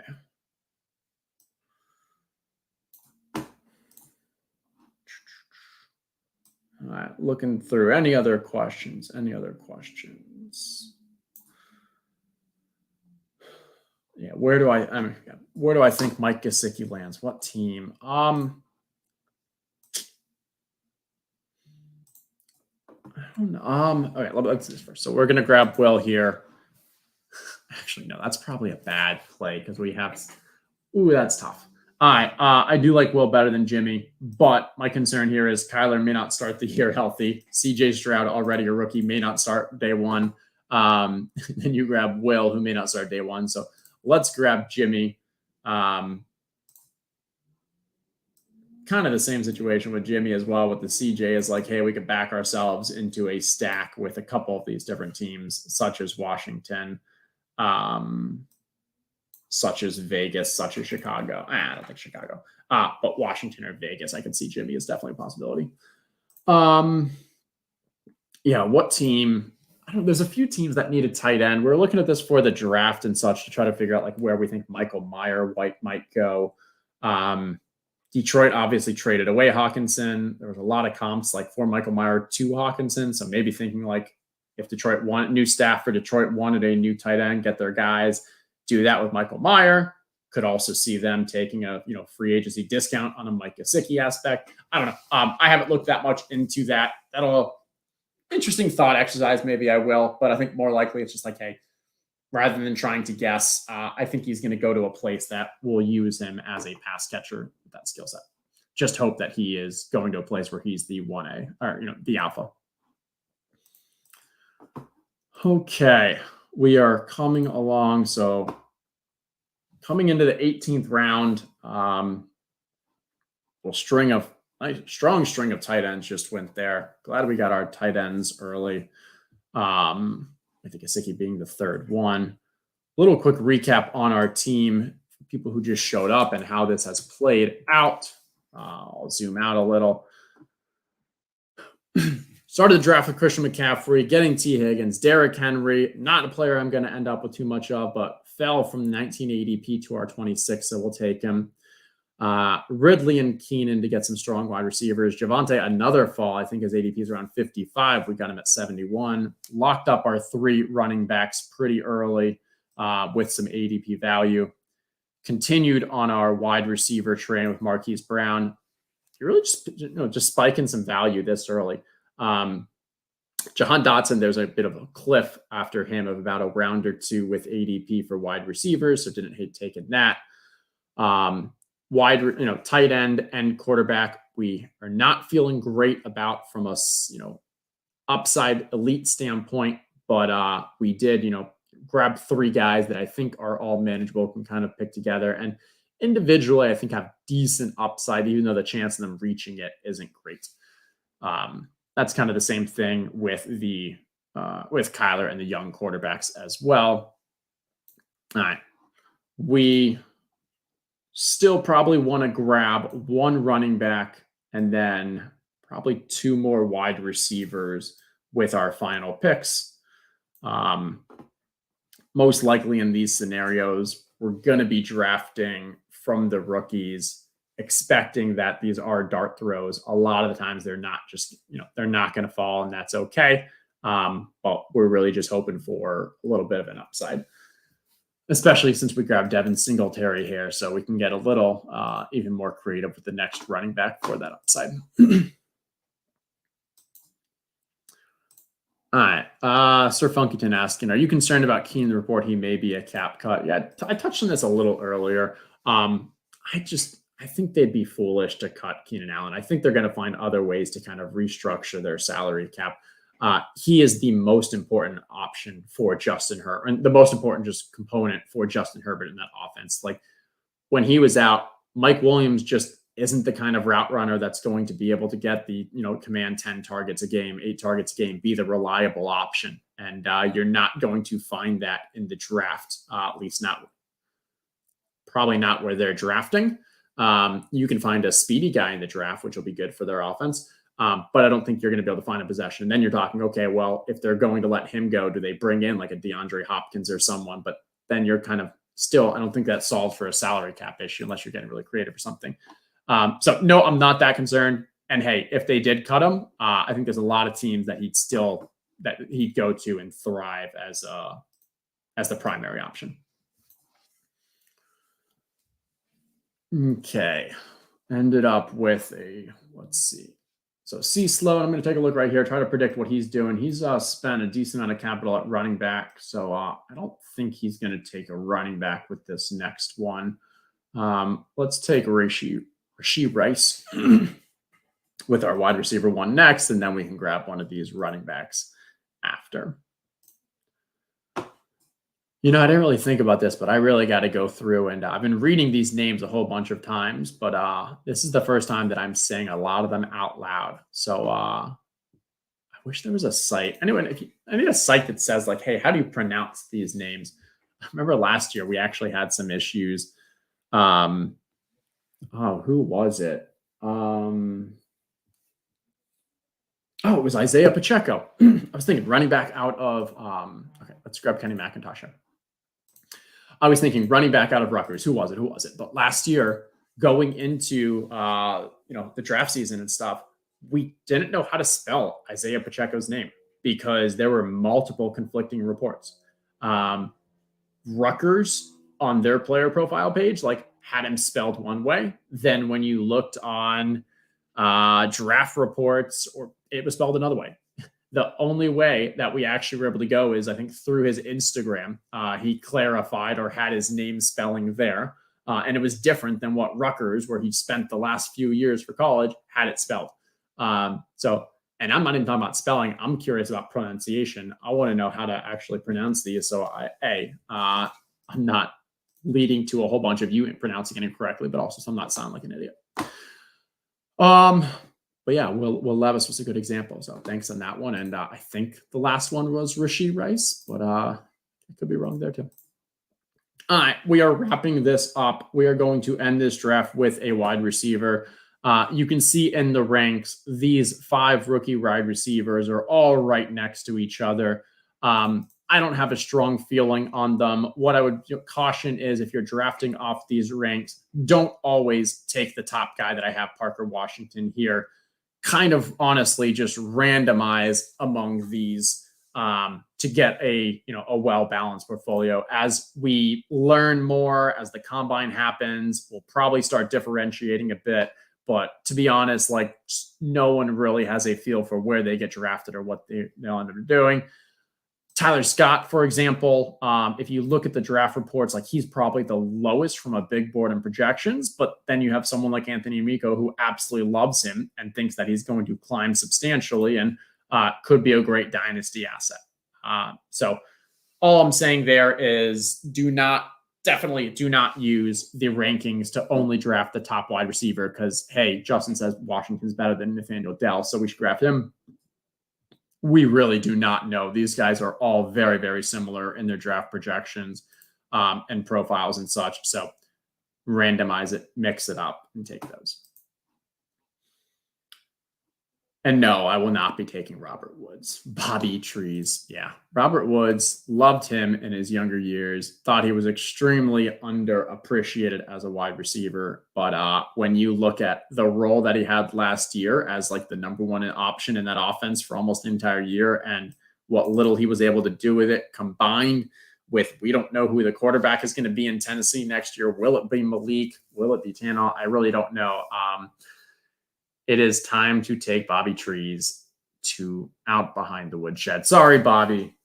All right, looking through any other questions. Yeah, where do I think Mike Gesicki lands? What team? I don't know. All right, let's do this first. So we're gonna grab Will here. Actually, no, that's probably a bad play because we have. Ooh, that's tough. All right, I do like Will better than Jimmy, but my concern here is Kyler may not start the year healthy. CJ Stroud, already a rookie, may not start day one. Then you grab Will, who may not start day one. So let's grab Jimmy. Kind of the same situation with Jimmy as well. With the CJ is like, hey, we could back ourselves into a stack with a couple of these different teams, such as Washington, such as Vegas, such as Chicago. I don't think Chicago, but Washington or Vegas. I could see Jimmy is definitely a possibility. Yeah, what team? There's a few teams that need a tight end. We're looking at this for the draft and such to try to figure out like where we think Michael Meyer White might go. Detroit obviously traded away Hawkinson. There was a lot of comps like for Michael Meyer to Hawkinson. So maybe thinking like if Detroit wanted new staff for Detroit wanted a new tight end, get their guys, do that with Michael Meyer. Could also see them taking a free agency discount on a Mike Gesicki aspect. I don't know. I haven't looked that much into that. That'll interesting thought exercise. Maybe I will, but I think more likely it's just like, hey, rather than trying to guess, I think he's going to go to a place that will use him as a pass catcher with that skill set. Just hope that he is going to a place where he's the 1A or the alpha. Okay, we are coming along. So coming into the 18th round, strong string of tight ends just went there. Glad we got our tight ends early. I think Gesicki being the third one. Little quick recap on our team, people who just showed up and how this has played out. I'll zoom out a little. Started the draft with Christian McCaffrey, getting T. Higgins, Derrick Henry, not a player I'm going to end up with too much of, but fell from 19 ADP to our 26, so we'll take him. Ridley and Keenan to get some strong wide receivers. Javonte, another fall. I think his ADP is around 55. We got him at 71. Locked up our 3 running backs pretty early with some ADP value. Continued on our wide receiver train with Marquise Brown. You're really just spiking some value this early. Jahan Dotson, there's a bit of a cliff after him of about a round or 2 with ADP for wide receivers, so didn't hate taking that. Tight end and quarterback, we are not feeling great about from a upside elite standpoint, but we did grab 3 guys that I think are all manageable, can kind of pick together, and individually I think have decent upside, even though the chance of them reaching it isn't great. That's kind of the same thing with with Kyler and the young quarterbacks as well. All right, we still probably want to grab 1 running back and then probably 2 more wide receivers with our final picks. Most likely in these scenarios, we're going to be drafting from the rookies, expecting that these are dart throws. A lot of the times they're not they're not going to fall, and that's okay. But we're really just hoping for a little bit of an upside, especially since we grabbed Devin Singletary here, so we can get a little even more creative with the next running back for that upside. All right. Sir Funkyton asking, are you concerned about Keenan report he may be a cap cut? Yeah, I touched on this a little earlier. I think they'd be foolish to cut Keenan Allen. I think they're going to find other ways to kind of restructure their salary cap. He is the most important option for Justin Herbert, and the most important just component for Justin Herbert in that offense. Like when he was out, Mike Williams just isn't the kind of route runner that's going to be able to get the, command 10 targets a game, 8 targets a game, be the reliable option. And you're not going to find that in the draft, at least probably not where they're drafting. You can find a speedy guy in the draft, which will be good for their offense. But I don't think you're going to be able to find a possession. And then you're talking, okay, well, if they're going to let him go, do they bring in like a DeAndre Hopkins or someone? But then you're kind of still, I don't think that solves for a salary cap issue unless you're getting really creative or something. So no, I'm not that concerned. And hey, if they did cut him, I think there's a lot of teams that he'd go to and thrive as the primary option. Okay. Ended up with let's see. So C Sloan, I'm going to take a look right here, try to predict what he's doing. He's spent a decent amount of capital at running back. So I don't think he's going to take a running back with this next one. Let's take Rashee Rice with our wide receiver 1 next, and then we can grab one of these running backs after. I didn't really think about this, but I really got to go through, and I've been reading these names a whole bunch of times, but this is the first time that I'm saying a lot of them out loud. So I wish there was a site. Anyway, I need a site that says like, hey, how do you pronounce these names? I remember last year we actually had some issues. Who was it? It was Isaiah Pacheco. I was thinking running back out of okay, let's grab Kenny McIntosh here. I was thinking running back out of Rutgers. Who was it? But last year, going into the draft season and stuff, we didn't know how to spell Isaiah Pacheco's name because there were multiple conflicting reports. Rutgers on their player profile page had him spelled one way. Then when you looked on draft reports, or it was spelled another way. The only way that we actually were able to go is, I think, through his Instagram. He clarified or had his name spelling there. And it was different than what Rutgers, where he spent the last few years for college, had it spelled. And I'm not even talking about spelling. I'm curious about pronunciation. I want to know how to actually pronounce these. So I'm not leading to a whole bunch of you pronouncing it incorrectly, but also some not sound like an idiot. But yeah, Will Levis was a good example. So thanks on that one. And I think the last one was Rashee Rice, but I could be wrong there too. All right, we are wrapping this up. We are going to end this draft with a wide receiver. You can see in the ranks, these 5 rookie wide receivers are all right next to each other. I don't have a strong feeling on them. What I would caution is if you're drafting off these ranks, don't always take the top guy that I have, Parker Washington here. Kind of honestly just randomize among these to get a well-balanced portfolio. As we learn more, as the combine happens, we'll probably start differentiating a bit. But to be honest, like no one really has a feel for where they get drafted or what they'll end up doing. Tyler Scott, for example, if you look at the draft reports, like he's probably the lowest from a big board and projections, but then you have someone like Anthony Amico who absolutely loves him and thinks that he's going to climb substantially and could be a great dynasty asset. So all I'm saying there is definitely do not use the rankings to only draft the top wide receiver because, hey, Justin says Washington's better than Nathaniel Dell, so we should draft him. We really do not know. These guys are all very, very similar in their draft projections and profiles and such. So randomize it, mix it up, and take those. And no, I will not be taking Robert Woods. Bobby Trees. Yeah. Robert Woods, loved him in his younger years. Thought he was extremely underappreciated as a wide receiver. But when you look at the role that he had last year as like the number 1 option in that offense for almost an entire year and what little he was able to do with it combined with, we don't know who the quarterback is going to be in Tennessee next year. Will it be Malik? Will it be Tannehill? I really don't know. It is time to take Bobby Trees to out behind the woodshed. Sorry, Bobby.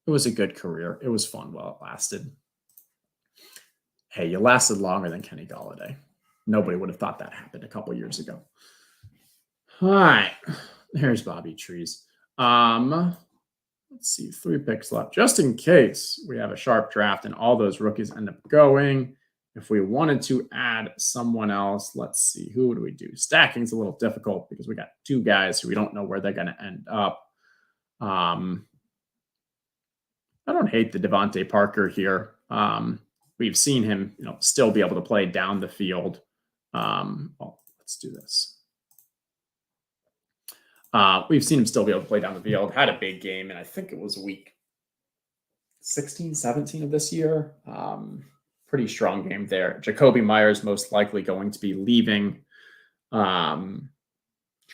It was a good career. It was fun while it lasted. Hey, you lasted longer than Kenny Golladay. Nobody would have thought that happened a couple years ago. All right. There's Bobby Trees. Let's see, 3 picks left. Just in case we have a sharp draft and all those rookies end up going. If we wanted to add someone else, let's see, who would we do? Stacking's a little difficult because we got 2 guys who we don't know where they're going to end up. I don't hate the Devontae Parker here. We've seen him, still be able to play down the field. Let's do this. We've seen him still be able to play down the field. Had a big game, and I think it was week 16, 17 of this year. Pretty strong game there. Jacoby Myers most likely going to be leaving. Jacoby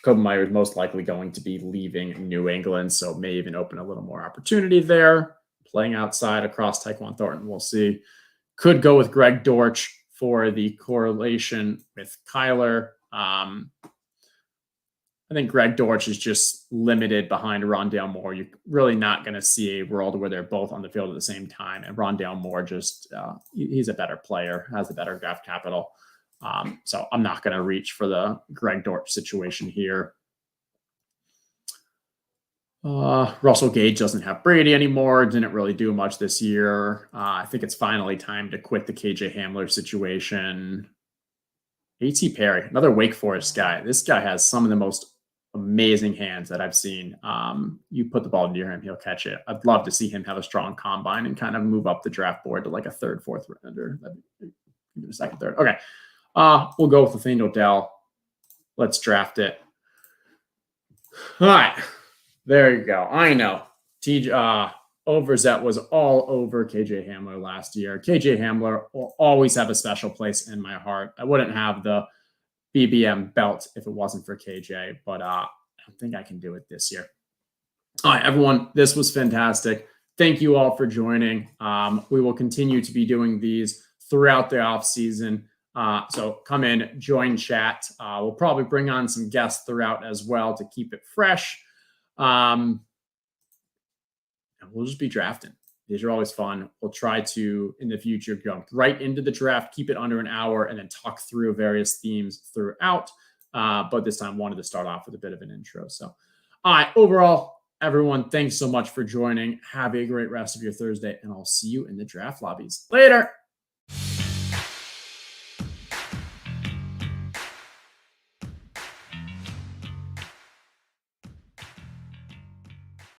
Myers most likely going to be leaving New England, so may even open a little more opportunity there. Playing outside across Tyquan Thornton, we'll see. Could go with Greg Dortch for the correlation with Kyler. I think Greg Dortch is just limited behind Rondale Moore. You're really not going to see a world where they're both on the field at the same time. And Rondale Moore just, he's a better player, has a better draft capital. So I'm not going to reach for the Greg Dortch situation here. Russell Gage doesn't have Brady anymore. Didn't really do much this year. I think it's finally time to quit the KJ Hamler situation. A.T. Perry, another Wake Forest guy. This guy has some of the most amazing hands that I've seen. You put the ball near him, he'll catch it. I'd love to see him have a strong combine and kind of move up the draft board to like a 3rd, 4th rounder. A second, 3rd. Okay. We'll go with Nathaniel Dell. Let's draft it. All right. There you go. I know. Overzet was all over KJ Hamler last year. KJ Hamler will always have a special place in my heart. I wouldn't have the BBM belt if it wasn't for KJ, but I don't think I can do it this year. All right, everyone, this was fantastic. Thank you all for joining. We will continue to be doing these throughout the off season. So come in, join chat. We'll probably bring on some guests throughout as well to keep it fresh. And we'll just be drafting. These are always fun. We'll try to, in the future, jump right into the draft, keep it under an hour, and then talk through various themes throughout. But this time, wanted to start off with a bit of an intro. So, all right, overall, everyone, thanks so much for joining. Have a great rest of your Thursday, and I'll see you in the draft lobbies. Later.